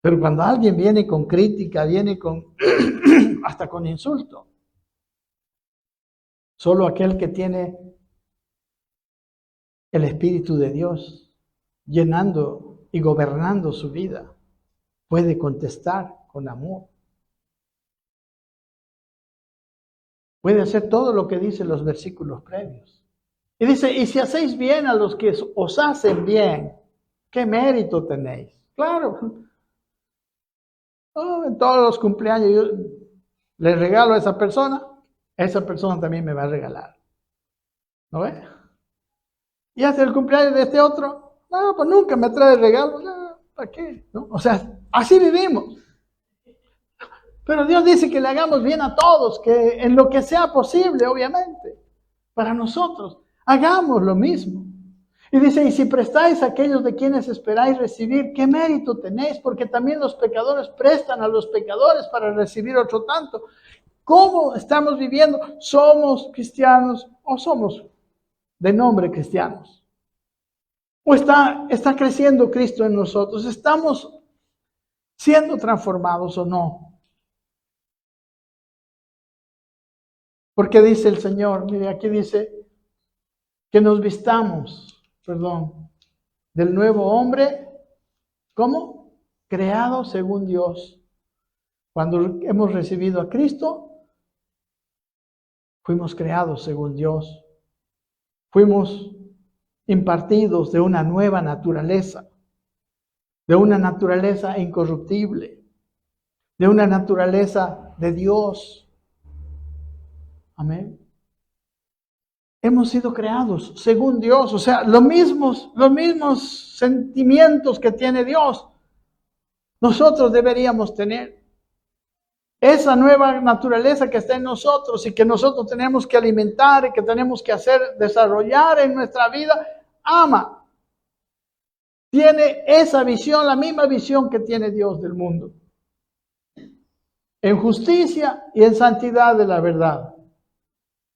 Pero cuando alguien viene con crítica, viene con hasta con insulto, solo aquel que tiene el Espíritu de Dios llenando y gobernando su vida puede contestar con amor. Puede hacer todo lo que dicen los versículos previos. Y dice, y si hacéis bien a los que os hacen bien, ¿qué mérito tenéis? Claro, En todos los cumpleaños yo le regalo a esa persona también me va a regalar. ¿No ve? Y hace el cumpleaños de este otro, no, pues nunca me trae regalo, no, ¿para qué? ¿No? O sea, así vivimos. Pero Dios dice que le hagamos bien a todos, que en lo que sea posible, obviamente, para nosotros, hagamos lo mismo. Y dice, y si prestáis a aquellos de quienes esperáis recibir, ¿qué mérito tenéis? Porque también los pecadores prestan a los pecadores para recibir otro tanto. ¿Cómo estamos viviendo? ¿Somos cristianos o somos de nombre cristianos? ¿O está creciendo Cristo en nosotros? ¿Estamos siendo transformados o no? Porque dice el Señor, mire, aquí dice que nos vistamos, del nuevo hombre, ¿cómo? Creado según Dios. Cuando hemos recibido a Cristo, fuimos creados según Dios. Fuimos impartidos de una nueva naturaleza, de una naturaleza incorruptible, de una naturaleza de Dios. Amén. Hemos sido creados según Dios, o sea, los mismos sentimientos que tiene Dios, nosotros deberíamos tener. Esa nueva naturaleza que está en nosotros y que nosotros tenemos que alimentar y que tenemos que desarrollar en nuestra vida, ama. Tiene esa visión, la misma visión que tiene Dios del mundo. En justicia y en santidad de la verdad.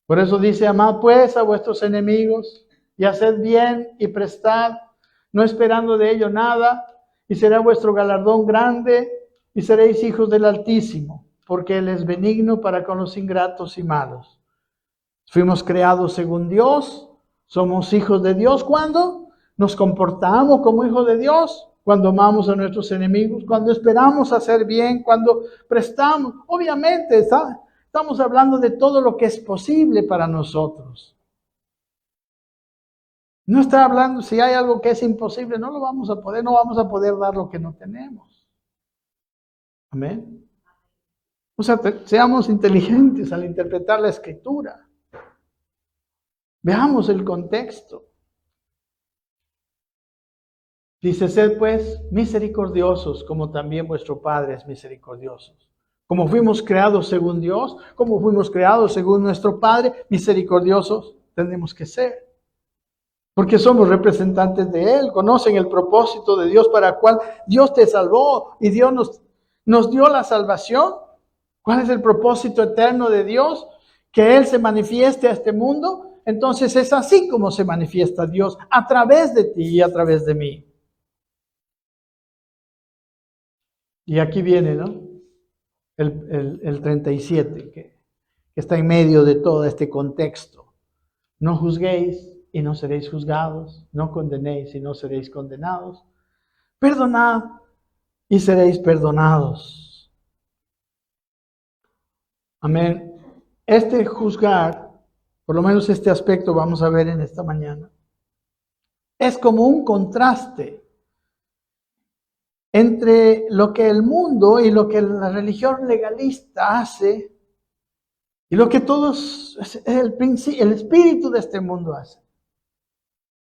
Por eso dice, amad pues a vuestros enemigos y haced bien y prestad, no esperando de ello nada, y será vuestro galardón grande y seréis hijos del Altísimo, porque Él es benigno para con los ingratos y malos. Fuimos creados según Dios, somos hijos de Dios. ¿Cuándo? Nos comportamos como hijos de Dios, cuando amamos a nuestros enemigos, cuando esperamos hacer bien, cuando prestamos. Obviamente, estamos hablando de todo lo que es posible para nosotros. No está hablando, si hay algo que es imposible, no vamos a poder dar lo que no tenemos. Amén. O sea, seamos inteligentes al interpretar la Escritura. Veamos el contexto. Dice, sed pues misericordiosos, como también vuestro Padre es misericordioso. Como fuimos creados según Dios, como fuimos creados según nuestro Padre, misericordiosos tenemos que ser. Porque somos representantes de Él, conocen el propósito de Dios para el cual Dios te salvó y Dios nos dio la salvación. ¿Cuál es el propósito eterno de Dios? Que Él se manifieste a este mundo. Entonces es así como se manifiesta Dios, a través de ti y a través de mí. Y aquí viene, ¿no? El 37, que está en medio de todo este contexto. No juzguéis y no seréis juzgados, no condenéis y no seréis condenados. Perdonad y seréis perdonados. Amén. Este juzgar, por lo menos este aspecto vamos a ver en esta mañana, es como un contraste entre lo que el mundo y lo que la religión legalista hace y lo que el espíritu de este mundo hace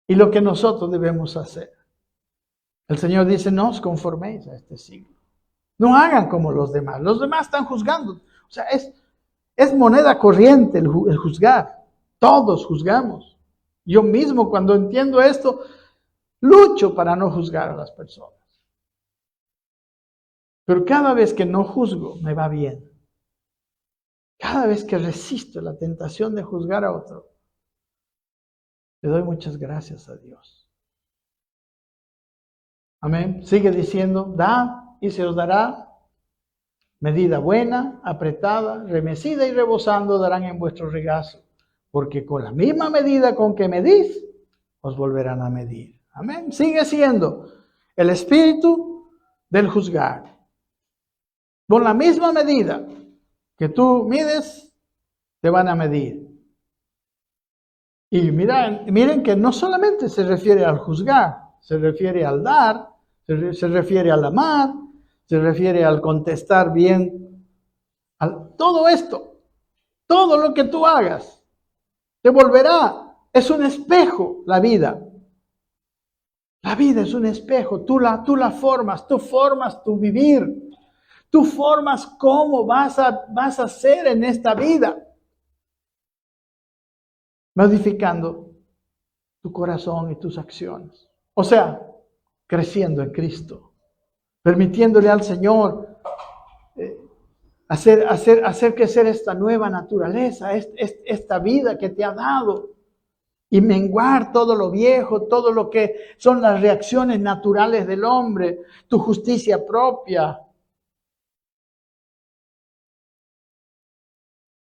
y lo que nosotros debemos hacer. El Señor dice, no os conforméis a este siglo. No hagan como los demás. Los demás están juzgando. O sea, es moneda corriente el juzgar. Todos juzgamos. Yo mismo, cuando entiendo esto, lucho para no juzgar a las personas. Pero cada vez que no juzgo, me va bien. Cada vez que resisto la tentación de juzgar a otro, le doy muchas gracias a Dios. Amén. Sigue diciendo, dad y se os dará. Medida buena, apretada, remecida y rebosando darán en vuestro regazo. Porque con la misma medida con que medís, os volverán a medir. Amén. Sigue siendo el espíritu del juzgar. Con la misma medida que tú mides, te van a medir. Y miren que no solamente se refiere al juzgar, se refiere al dar, se refiere al amar, se refiere al contestar bien a todo esto, todo lo que tú hagas, te volverá, es un espejo la vida. La vida es un espejo, tú la formas, tú formas tu vivir. Tú formas cómo vas a ser en esta vida, modificando tu corazón y tus acciones. O sea, creciendo en Cristo, permitiéndole al Señor hacer crecer esta nueva naturaleza, esta vida que te ha dado, y menguar todo lo viejo, todo lo que son las reacciones naturales del hombre, tu justicia propia.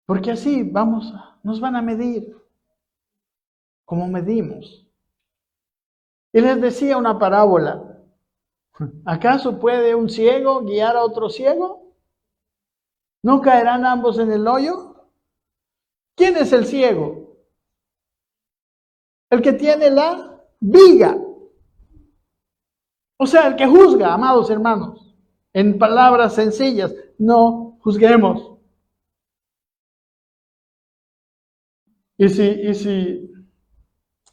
Porque así nos van a medir como medimos. Y les decía una parábola. ¿Acaso puede un ciego guiar a otro ciego? ¿No caerán ambos en el hoyo? ¿Quién es el ciego? El que tiene la viga. O sea, el que juzga, amados hermanos. En palabras sencillas, no juzguemos. Y si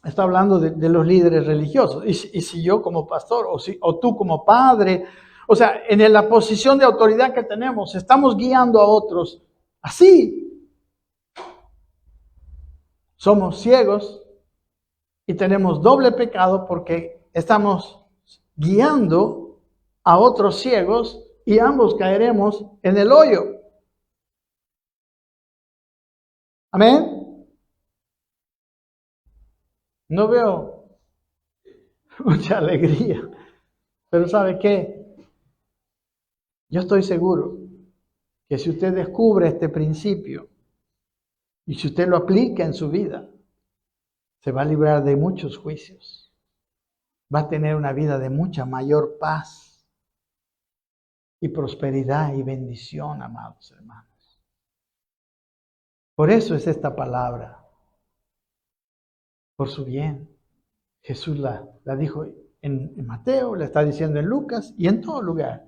está hablando de los líderes religiosos, y si yo como pastor, o tú como padre, o sea, en la posición de autoridad que tenemos, estamos guiando a otros así. Somos ciegos y tenemos doble pecado porque estamos guiando a otros ciegos y ambos caeremos en el hoyo. Amén. No veo mucha alegría, pero ¿sabe qué? Yo estoy seguro que si usted descubre este principio y si usted lo aplica en su vida, se va a librar de muchos juicios. Va a tener una vida de mucha mayor paz y prosperidad y bendición, amados hermanos. Por eso es esta palabra. Por su bien. Jesús la dijo en Mateo, la está diciendo en Lucas y en todo lugar.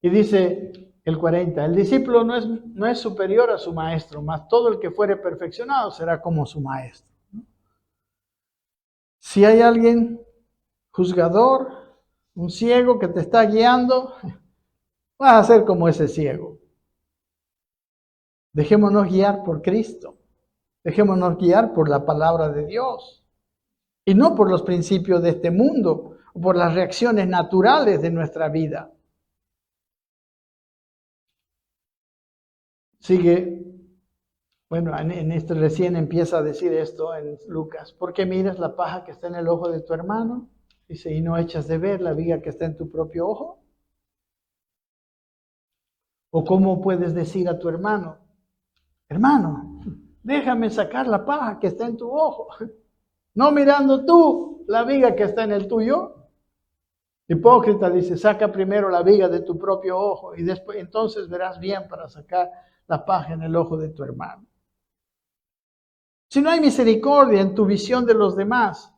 Y dice el 40, el discípulo no es superior a su maestro, mas todo el que fuere perfeccionado será como su maestro. Si hay alguien juzgador, un ciego que te está guiando, vas a ser como ese ciego. Dejémonos guiar por Cristo. Dejémonos guiar por la palabra de Dios y no por los principios de este mundo o por las reacciones naturales de nuestra vida. Sigue, bueno, recién empieza a decir esto en Lucas. ¿Por qué miras la paja que está en el ojo de tu hermano? Dice, ¿y no echas de ver la viga que está en tu propio ojo? ¿O cómo puedes decir a tu hermano, hermano, déjame sacar la paja que está en tu ojo, no mirando tú la viga que está en el tuyo? Hipócrita, dice, saca primero la viga de tu propio ojo y después entonces verás bien para sacar la paja en el ojo de tu hermano. Si no hay misericordia en tu visión de los demás,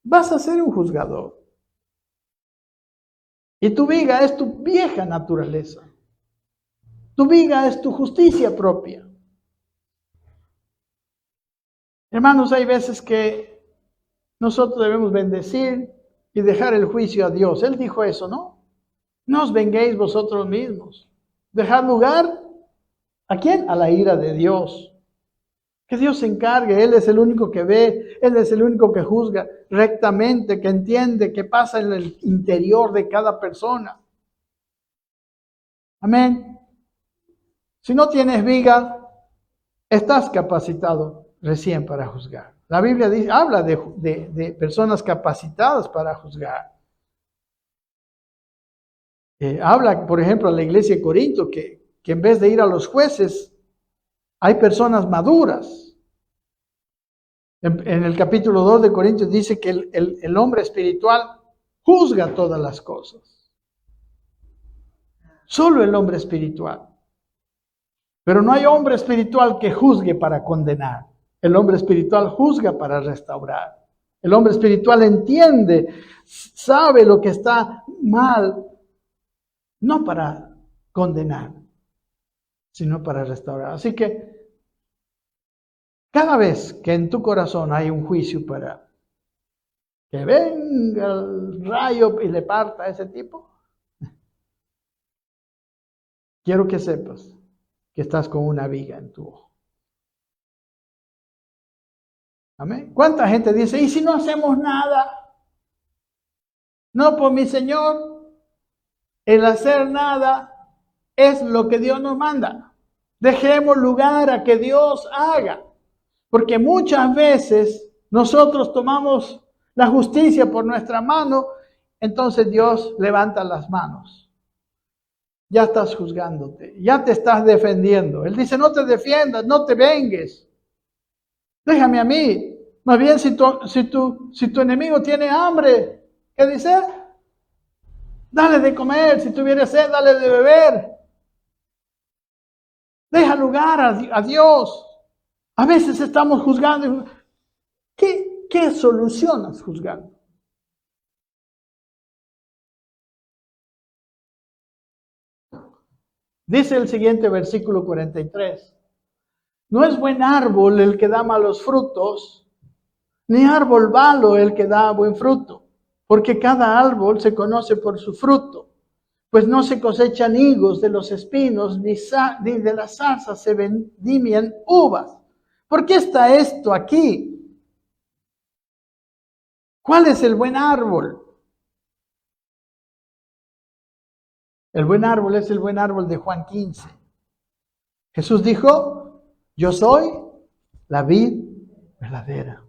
vas a ser un juzgador. Y tu viga es tu vieja naturaleza. Tu viga es tu justicia propia. Hermanos, hay veces que nosotros debemos bendecir y dejar el juicio a Dios. Él dijo eso, ¿no? No os venguéis vosotros mismos. Dejad lugar, ¿a quién? A la ira de Dios. Que Dios se encargue. Él es el único que ve, Él es el único que juzga rectamente, que entiende qué pasa en el interior de cada persona. Amén. Si no tienes viga, estás capacitado recién para juzgar. La Biblia habla de personas capacitadas para juzgar. Habla, por ejemplo, a la iglesia de Corinto que en vez de ir a los jueces, hay personas maduras. En el capítulo 2 de Corintios dice que el hombre espiritual juzga todas las cosas. Solo el hombre espiritual. Pero no hay hombre espiritual que juzgue para condenar. El hombre espiritual juzga para restaurar. El hombre espiritual entiende, sabe lo que está mal no para condenar, sino para restaurar. Así que cada vez que en tu corazón hay un juicio para que venga el rayo y le parta a ese tipo, quiero que sepas que estás con una viga en tu ojo. Amén. ¿Cuánta gente dice, y si no hacemos nada? No, pues mi Señor, el hacer nada es lo que Dios nos manda. Dejemos lugar a que Dios haga. Porque muchas veces nosotros tomamos la justicia por nuestra mano, entonces Dios levanta las manos. Ya estás juzgándote, ya te estás defendiendo. Él dice, no te defiendas, no te vengues. Déjame a mí. Más bien, si tu enemigo tiene hambre, ¿qué dice? Dale de comer. Si tuviera sed, dale de beber. Deja lugar a Dios. A veces estamos juzgando. ¿Qué solucionas juzgando? Dice el siguiente versículo 43. No es buen árbol el que da malos frutos, ni árbol malo el que da buen fruto, porque cada árbol se conoce por su fruto, pues no se cosechan higos de los espinos, ni de las zarzas se vendimian uvas. ¿Por qué está esto aquí? ¿Cuál es el buen árbol? El buen árbol es el buen árbol de Juan 15. Jesús dijo, yo soy la vid verdadera.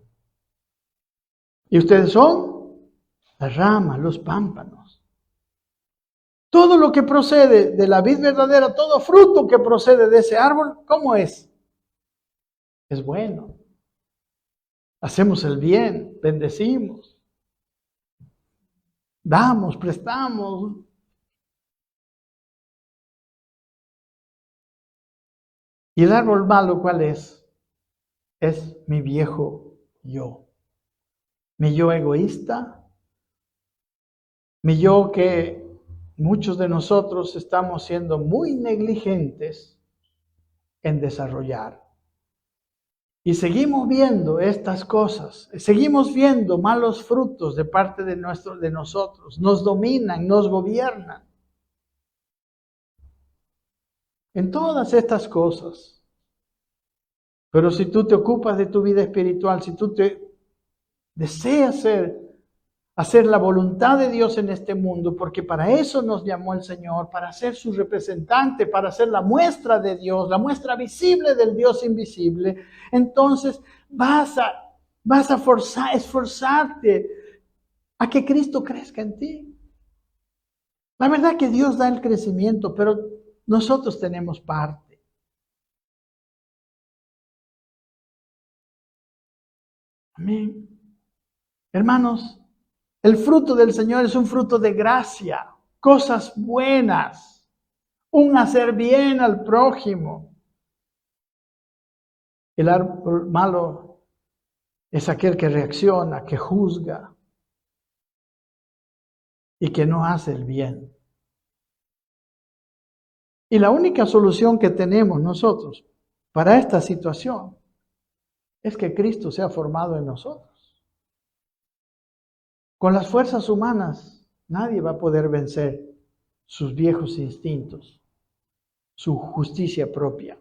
Y ustedes son las ramas, los pámpanos. Todo lo que procede de la vid verdadera, todo fruto que procede de ese árbol, ¿cómo es? Es bueno. Hacemos el bien, bendecimos, damos, prestamos. ¿Y el árbol malo cuál es? Es mi viejo yo. Mi yo egoísta. Mi yo que muchos de nosotros estamos siendo muy negligentes en desarrollar. Y seguimos viendo estas cosas, seguimos viendo malos frutos de parte de nosotros, nos dominan, nos gobiernan. En todas estas cosas. Pero si tú te ocupas de tu vida espiritual, si tú te deseas hacer la voluntad de Dios en este mundo, porque para eso nos llamó el Señor, para ser su representante, para ser la muestra de Dios, la muestra visible del Dios invisible, entonces vas a esforzarte a que Cristo crezca en ti. La verdad que Dios da el crecimiento, pero nosotros tenemos parte. Amén. Hermanos, el fruto del Señor es un fruto de gracia, cosas buenas, un hacer bien al prójimo. El árbol malo es aquel que reacciona, que juzga y que no hace el bien. Y la única solución que tenemos nosotros para esta situación es que Cristo sea formado en nosotros. Con las fuerzas humanas nadie va a poder vencer sus viejos instintos, su justicia propia.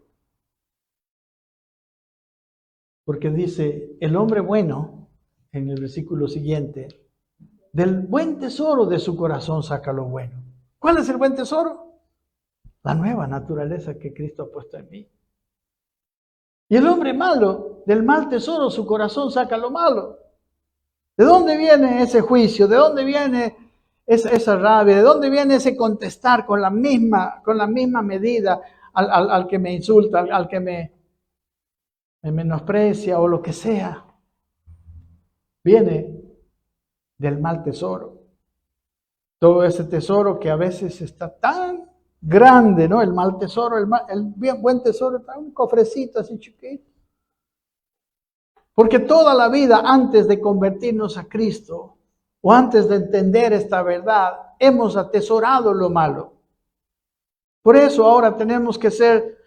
Porque dice, el hombre bueno, en el versículo siguiente, del buen tesoro de su corazón saca lo bueno. ¿Cuál es el buen tesoro? La nueva naturaleza que Cristo ha puesto en mí. Y el hombre malo, del mal tesoro su corazón saca lo malo. ¿De dónde viene ese juicio? ¿De dónde viene esa rabia? ¿De dónde viene ese contestar con la misma medida al que me insulta, al que me menosprecia o lo que sea? Viene del mal tesoro. Todo ese tesoro que a veces está tan grande, ¿no? El mal tesoro, el buen tesoro está un cofrecito así chiquito. Porque toda la vida antes de convertirnos a Cristo o antes de entender esta verdad, hemos atesorado lo malo. Por eso ahora tenemos que ser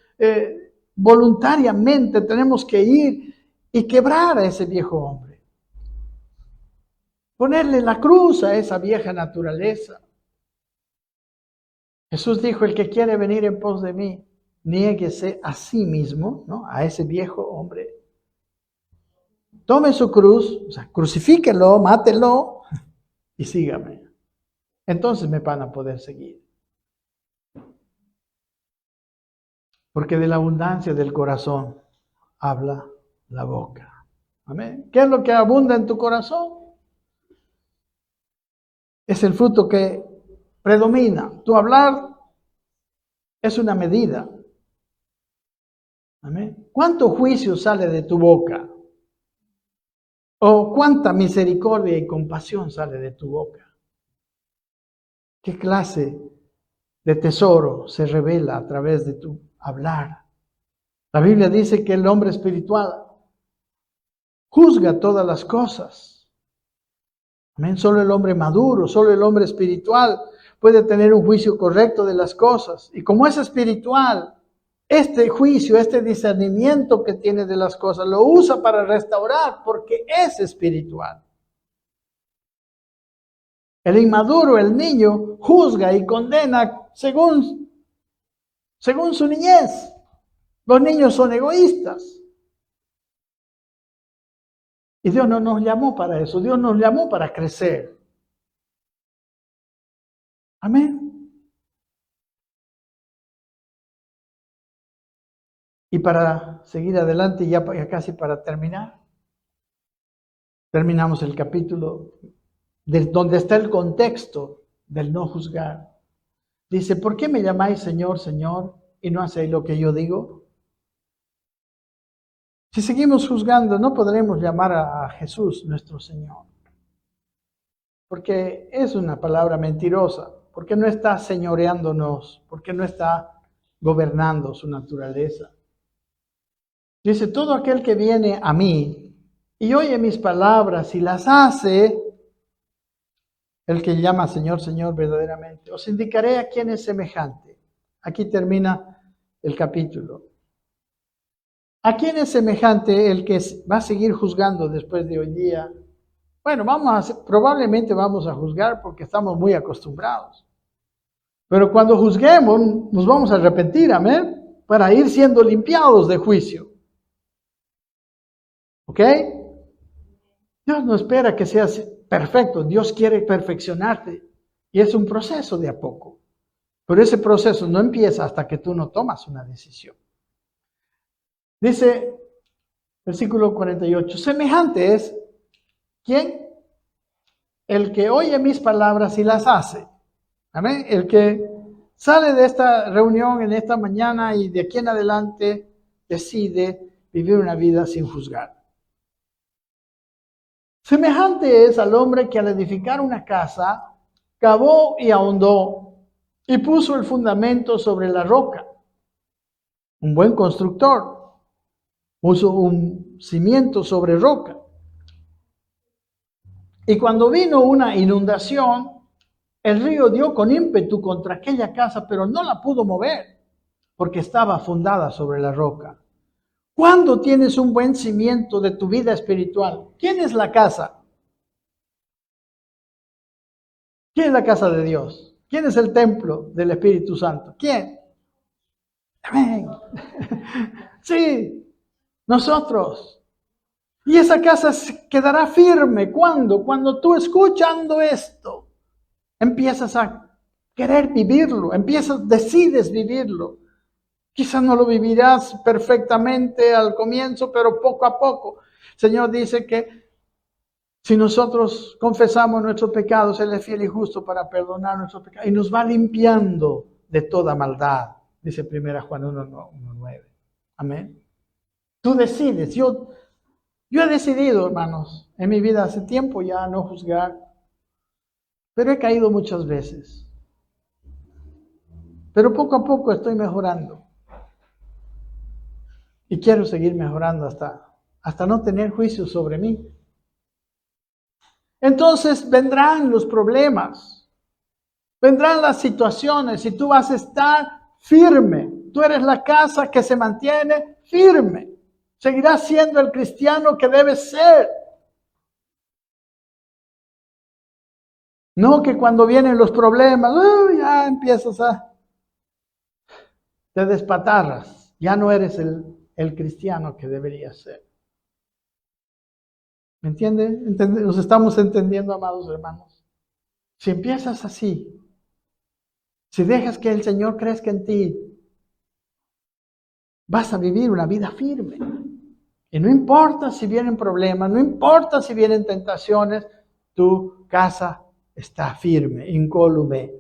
voluntariamente, tenemos que ir y quebrar a ese viejo hombre. Ponerle la cruz a esa vieja naturaleza. Jesús dijo, el que quiere venir en pos de mí, niéguese a sí mismo, ¿no? A ese viejo hombre. Tome su cruz, o sea, crucifíquelo, mátelo y sígame. Entonces me van a poder seguir. Porque de la abundancia del corazón habla la boca. Amén. ¿Qué es lo que abunda en tu corazón? Es el fruto que predomina. Tu hablar es una medida. Amén. ¿Cuánto juicio sale de tu boca? ¿O cuánta misericordia y compasión sale de tu boca? ¿Qué clase de tesoro se revela a través de tu hablar? La Biblia dice que el hombre espiritual juzga todas las cosas. Amén. Solo el hombre maduro, solo el hombre espiritual puede tener un juicio correcto de las cosas. Y como es espiritual, este juicio, este discernimiento que tiene de las cosas, lo usa para restaurar porque es espiritual. El inmaduro, el niño, juzga y condena según su niñez. Los niños son egoístas. Y Dios no nos llamó para eso. Dios nos llamó para crecer. Amén. Y para seguir adelante, ya casi para terminar, terminamos el capítulo donde está el contexto del no juzgar. Dice, ¿por qué me llamáis Señor, Señor, y no hacéis lo que yo digo? Si seguimos juzgando, no podremos llamar a Jesús nuestro Señor. Porque es una palabra mentirosa, porque no está señoreándonos, porque no está gobernando su naturaleza. Dice, todo aquel que viene a mí y oye mis palabras y las hace, el que llama Señor, Señor verdaderamente, os indicaré a quién es semejante. Aquí termina el capítulo. ¿A quién es semejante el que va a seguir juzgando después de hoy día? Bueno, probablemente vamos a juzgar porque estamos muy acostumbrados. Pero cuando juzguemos, nos vamos a arrepentir, amén, para ir siendo limpiados de juicio. ¿Ok? Dios no espera que seas perfecto, Dios quiere perfeccionarte. Y es un proceso de a poco. Pero ese proceso no empieza hasta que tú no tomas una decisión. Dice, versículo 48, semejante es, ¿quién? El que oye mis palabras y las hace. Amén. El que sale de esta reunión en esta mañana y de aquí en adelante decide vivir una vida sin juzgar. Semejante es al hombre que al edificar una casa, cavó y ahondó y puso el fundamento sobre la roca. Un buen constructor puso un cimiento sobre roca. Y cuando vino una inundación, el río dio con ímpetu contra aquella casa, pero no la pudo mover, porque estaba fundada sobre la roca. ¿Cuándo tienes un buen cimiento de tu vida espiritual? ¿Quién es la casa? ¿Quién es la casa de Dios? ¿Quién es el templo del Espíritu Santo? ¿Quién? Amén. Sí, nosotros. Y esa casa quedará firme. ¿Cuándo? Cuando tú escuchando esto, empiezas a querer vivirlo, decides vivirlo. Quizás no lo vivirás perfectamente al comienzo, pero poco a poco. El Señor dice que si nosotros confesamos nuestros pecados, Él es fiel y justo para perdonar nuestros pecados y nos va limpiando de toda maldad, dice 1 Juan 1:9. Amén. Tú decides. Yo he decidido, hermanos, en mi vida hace tiempo ya no juzgar, pero he caído muchas veces. Pero poco a poco estoy mejorando. Y quiero seguir mejorando hasta no tener juicio sobre mí. Entonces vendrán los problemas, vendrán las situaciones y tú vas a estar firme. Tú eres la casa que se mantiene firme. Seguirás siendo el cristiano que debes ser. No que cuando vienen los problemas, ya empiezas te despatarras. Ya no eres el cristiano que deberías ser. ¿Me entiende? Nos estamos entendiendo, amados hermanos. Si empiezas así, si dejas que el Señor crezca en ti, vas a vivir una vida firme. Y no importa si vienen problemas, no importa si vienen tentaciones, tu casa está firme, incólume,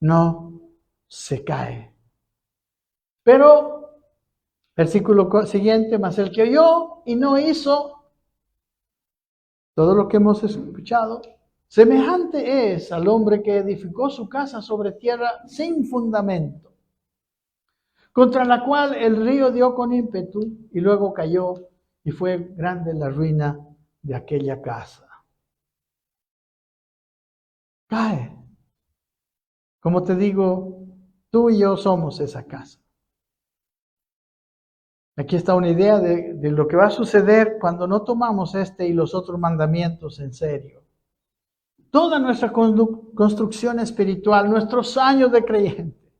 no se cae. Pero, versículo siguiente, mas el que oyó y no hizo todo lo que hemos escuchado, semejante es al hombre que edificó su casa sobre tierra sin fundamento, contra la cual el río dio con ímpetu y luego cayó y fue grande la ruina de aquella casa. Cae. Como te digo, tú y yo somos esa casa. Aquí está una idea de lo que va a suceder cuando no tomamos este y los otros mandamientos en serio. Toda nuestra construcción espiritual, nuestros años de creyente,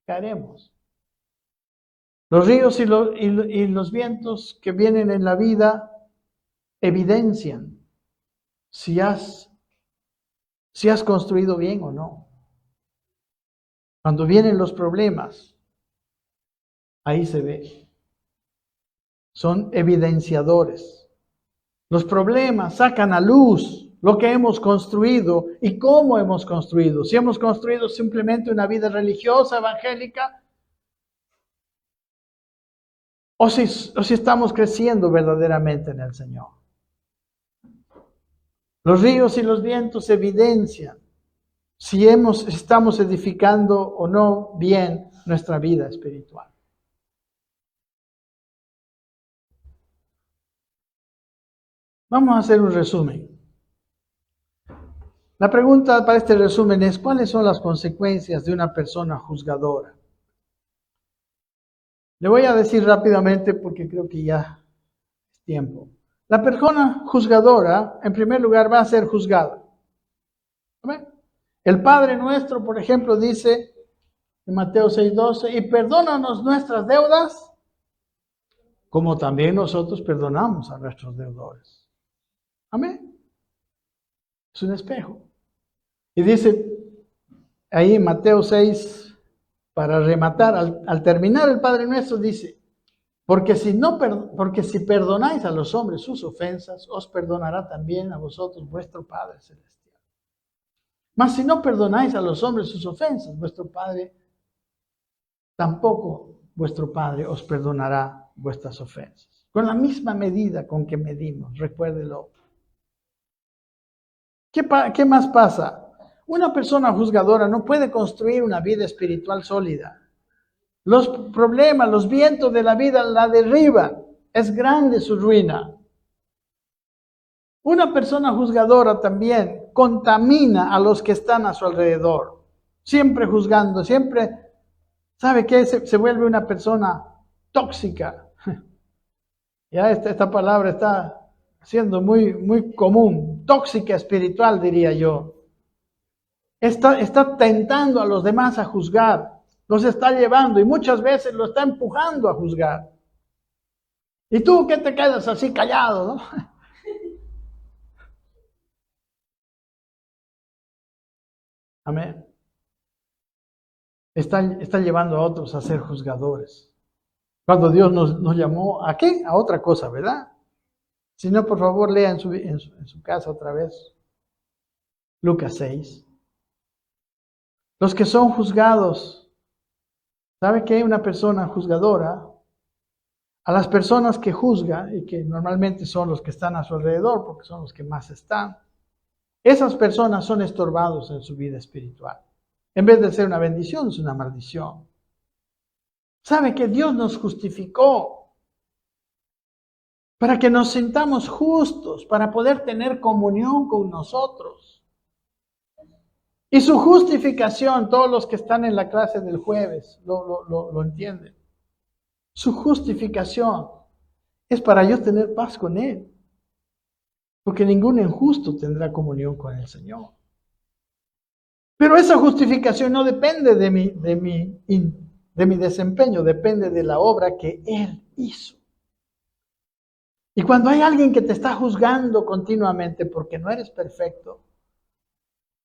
caeremos. Los ríos y los vientos que vienen en la vida evidencian si has construido bien o no. Cuando vienen los problemas, ahí se ve. Son evidenciadores. Los problemas sacan a luz lo que hemos construido y cómo hemos construido. Si hemos construido simplemente una vida religiosa, evangélica, o si estamos creciendo verdaderamente en el Señor. Los ríos y los vientos evidencian si estamos edificando o no bien nuestra vida espiritual. Vamos a hacer un resumen. La pregunta para este resumen es, ¿cuáles son las consecuencias de una persona juzgadora? Le voy a decir rápidamente porque creo que ya es tiempo. La persona juzgadora, en primer lugar, va a ser juzgada. ¿Amén? El Padre nuestro, por ejemplo, dice en Mateo 6:12, y perdónanos nuestras deudas, como también nosotros perdonamos a nuestros deudores. Amén. Es un espejo. Y dice ahí en Mateo 6, para rematar, al terminar el Padre Nuestro dice, porque si perdonáis a los hombres sus ofensas, os perdonará también a vosotros vuestro Padre Celestial. Mas si no perdonáis a los hombres sus ofensas, tampoco vuestro Padre os perdonará vuestras ofensas. Con la misma medida con que medimos, recuérdelo. ¿Qué más pasa? Una persona juzgadora no puede construir una vida espiritual sólida. Los problemas, los vientos de la vida la derriban. Es grande su ruina. Una persona juzgadora también contamina a los que están a su alrededor. Siempre juzgando, siempre, ¿sabe qué? Se vuelve una persona tóxica. Ya esta palabra está siendo muy, muy común, tóxica espiritual, diría yo. Está tentando a los demás a juzgar, los está llevando y muchas veces lo está empujando a juzgar. ¿Y tú qué te quedas así callado, no? Amén. Está llevando a otros a ser juzgadores. Cuando Dios nos llamó, ¿a qué? A otra cosa, ¿verdad? Si no, por favor, lea en su casa otra vez. Lucas 6. Los que son juzgados, ¿sabe qué? Una persona juzgadora, a las personas que juzga, y que normalmente son los que están a su alrededor, porque son los que más están, esas personas son estorbados en su vida espiritual. En vez de ser una bendición, es una maldición. ¿Sabe que Dios nos justificó para que nos sintamos justos, para poder tener comunión con nosotros? Y su justificación, todos los que están en la clase del jueves lo entienden. Su justificación es para yo tener paz con Él. Porque ningún injusto tendrá comunión con el Señor. Pero esa justificación no depende de mi desempeño, depende de la obra que Él hizo. Y cuando hay alguien que te está juzgando continuamente porque no eres perfecto,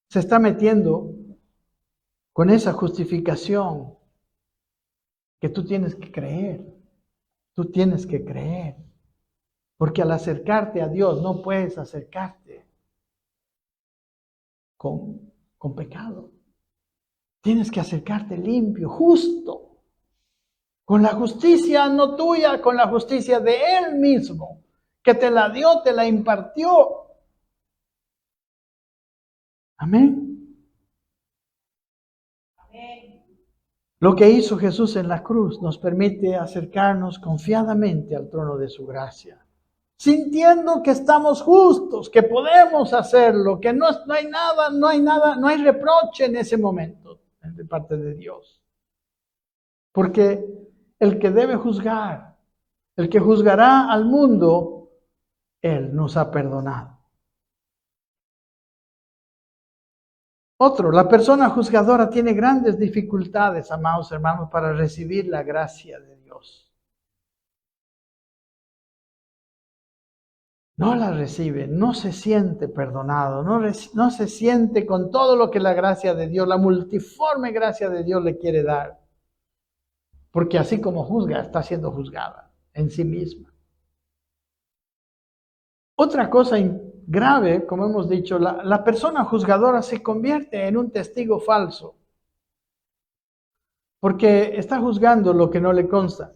se está metiendo con esa justificación que tú tienes que creer. Tú tienes que creer. Porque al acercarte a Dios no puedes acercarte con pecado. Tienes que acercarte limpio, justo. Con la justicia no tuya, con la justicia de Él mismo, que te la dio, te la impartió. Amén. Lo que hizo Jesús en la cruz nos permite acercarnos confiadamente al trono de su gracia, sintiendo que estamos justos, que podemos hacerlo, que no hay nada, no hay reproche en ese momento de parte de Dios. Porque el que debe juzgar, el que juzgará al mundo, Él nos ha perdonado. Otro, la persona juzgadora tiene grandes dificultades, amados hermanos, para recibir la gracia de Dios. No la recibe, no se siente perdonado, no se siente con todo lo que la gracia de Dios, la multiforme gracia de Dios le quiere dar. Porque así como juzga, está siendo juzgada en sí misma. Otra cosa grave, como hemos dicho, la persona juzgadora se convierte en un testigo falso. Porque está juzgando lo que no le consta.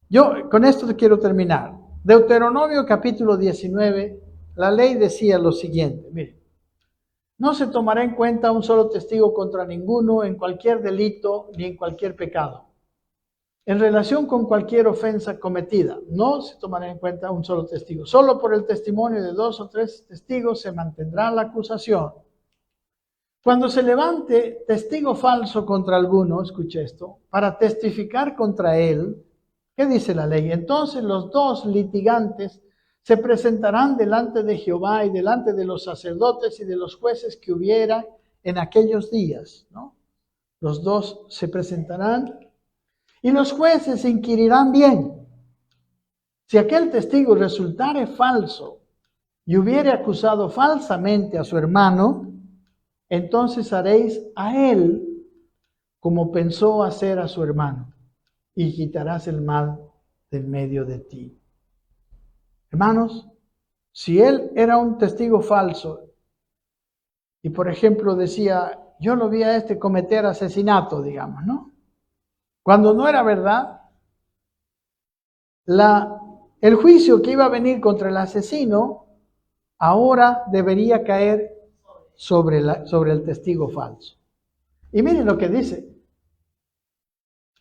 Yo con esto quiero terminar. Deuteronomio capítulo 19, la ley decía lo siguiente, mire, no se tomará en cuenta un solo testigo contra ninguno en cualquier delito ni en cualquier pecado. En relación con cualquier ofensa cometida, no se tomará en cuenta un solo testigo. Solo por el testimonio de 2 o 3 testigos se mantendrá la acusación. Cuando se levante testigo falso contra alguno, escuche esto, para testificar contra él, ¿qué dice la ley? Entonces los dos litigantes se presentarán delante de Jehová y delante de los sacerdotes y de los jueces que hubiera en aquellos días, ¿no? Los dos se presentarán y los jueces inquirirán bien. Si aquel testigo resultare falso y hubiere acusado falsamente a su hermano, entonces haréis a él como pensó hacer a su hermano y quitarás el mal del medio de ti. Hermanos, si él era un testigo falso y por ejemplo decía, yo lo vi a este cometer asesinato, digamos, ¿no? Cuando no era verdad, el juicio que iba a venir contra el asesino ahora debería caer sobre el testigo falso. Y miren lo que dice.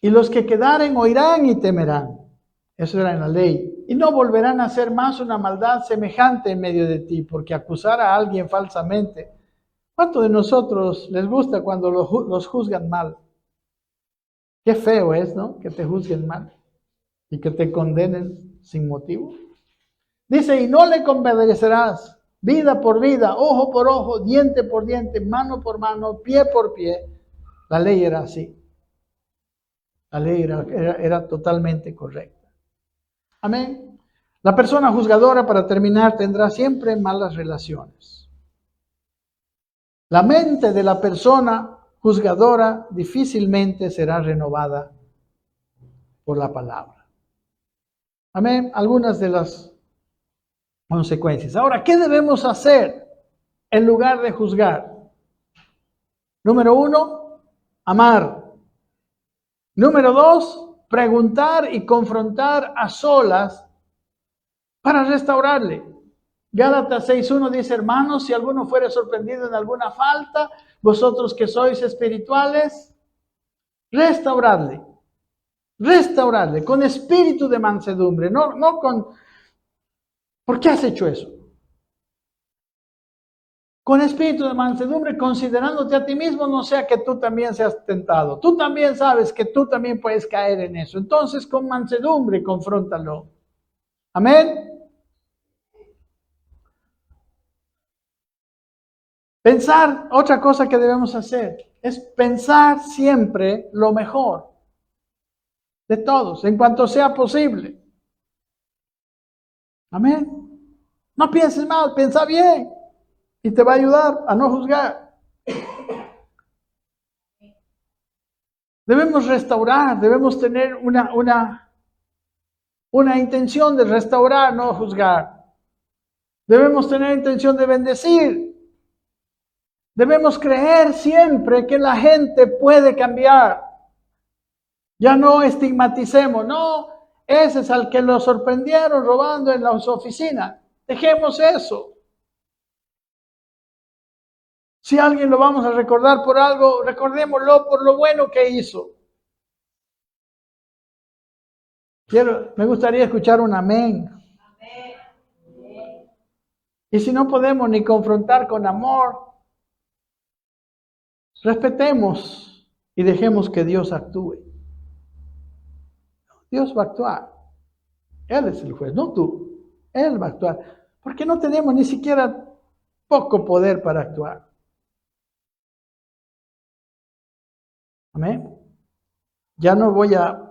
Y los que quedaren oirán y temerán. Eso era en la ley. Y no volverán a hacer más una maldad semejante en medio de ti, porque acusar a alguien falsamente. ¿Cuánto de nosotros les gusta cuando los juzgan mal? Qué feo es, ¿no? Que te juzguen mal y que te condenen sin motivo. Dice, y no le compadecerás vida por vida, ojo por ojo, diente por diente, mano por mano, pie por pie. La ley era así. La ley era totalmente correcta. Amén. La persona juzgadora, para terminar, tendrá siempre malas relaciones. La mente de la persona juzgadora difícilmente será renovada por la palabra. Amén. Algunas de las consecuencias. Ahora, ¿qué debemos hacer en lugar de juzgar? Número 1, amar. Número 2, preguntar y confrontar a solas para restaurarle. Gálatas 6:1 dice, hermanos, si alguno fuere sorprendido en alguna falta, vosotros que sois espirituales, restauradle con espíritu de mansedumbre, no con, ¿por qué has hecho eso? con espíritu de mansedumbre, considerándote a ti mismo, no sea que tú también seas tentado. Tú también sabes que tú también puedes caer en eso. Entonces, con mansedumbre, confróntalo. Amén. Pensar, otra cosa que debemos hacer, es pensar siempre lo mejor de todos, en cuanto sea posible. Amén. No pienses mal, piensa bien. Y te va a ayudar a no juzgar. Debemos restaurar, debemos tener una intención de restaurar, no juzgar. Debemos tener intención de bendecir. Debemos creer siempre que la gente puede cambiar. Ya no estigmaticemos, no, ese es al que lo sorprendieron robando en las oficinas. Dejemos eso. Si a alguien lo vamos a recordar por algo, recordémoslo por lo bueno que hizo. Me gustaría escuchar un amén. Y si no podemos ni confrontar con amor, respetemos y dejemos que Dios actúe. Dios va a actuar. Él es el juez, no tú. Él va a actuar. Porque no tenemos ni siquiera poco poder para actuar. Amén. Ya no voy a...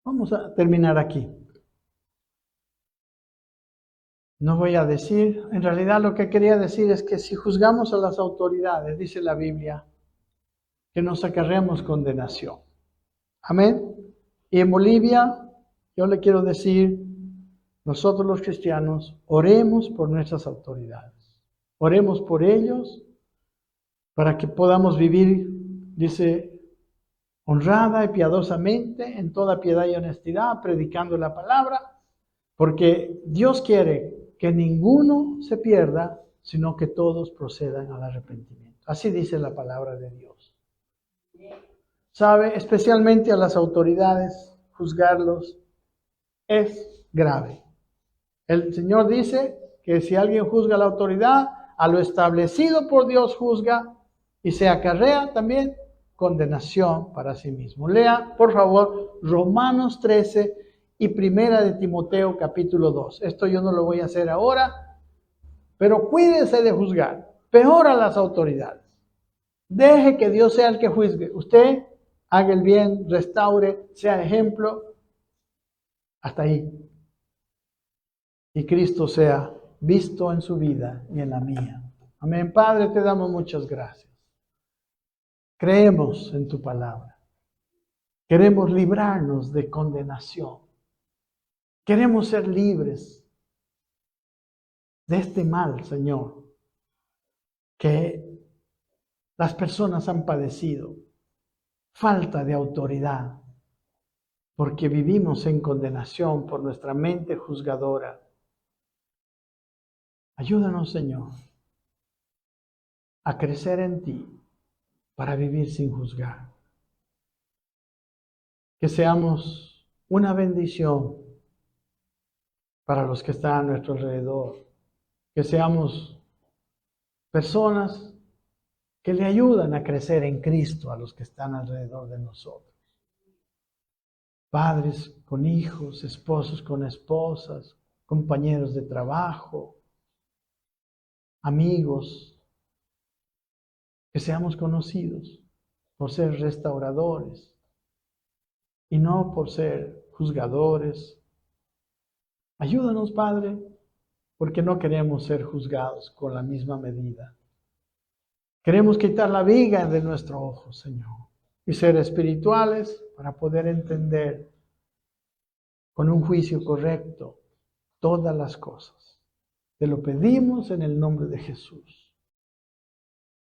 Vamos a terminar aquí. No voy a decir, en realidad lo que quería decir es que si juzgamos a las autoridades, dice la Biblia, que nos acarreamos condenación. Amén. Y en Bolivia, yo le quiero decir, nosotros los cristianos, oremos por nuestras autoridades. Oremos por ellos para que podamos vivir, dice, honrada y piadosamente, en toda piedad y honestidad, predicando la palabra, porque Dios quiere que ninguno se pierda, sino que todos procedan al arrepentimiento. Así dice la palabra de Dios. ¿Sabe? Especialmente a las autoridades, juzgarlos es grave. El Señor dice que si alguien juzga a la autoridad, a lo establecido por Dios juzga y se acarrea también condenación para sí mismo. Lea, por favor, Romanos 13 y Primera de Timoteo capítulo 2. Esto yo no lo voy a hacer ahora, pero cuídese de juzgar. Peor a las autoridades. Deje que Dios sea el que juzgue. Usted haga el bien, restaure, sea ejemplo. Hasta ahí. Y Cristo sea visto en su vida y en la mía. Amén. Padre, te damos muchas gracias. Creemos en tu palabra. Queremos librarnos de condenación. Queremos ser libres de este mal, Señor, que las personas han padecido. Falta de autoridad, porque vivimos en condenación por nuestra mente juzgadora. Ayúdanos, Señor, a crecer en ti para vivir sin juzgar. Que seamos una bendición para los que están a nuestro alrededor. Que seamos personas que le ayudan a crecer en Cristo a los que están alrededor de nosotros. Padres con hijos, esposos con esposas, compañeros de trabajo, amigos, que seamos conocidos por ser restauradores y no por ser juzgadores. Ayúdanos, Padre, porque no queremos ser juzgados con la misma medida. Queremos quitar la viga de nuestro ojo, Señor, y ser espirituales para poder entender con un juicio correcto todas las cosas. Te lo pedimos en el nombre de Jesús.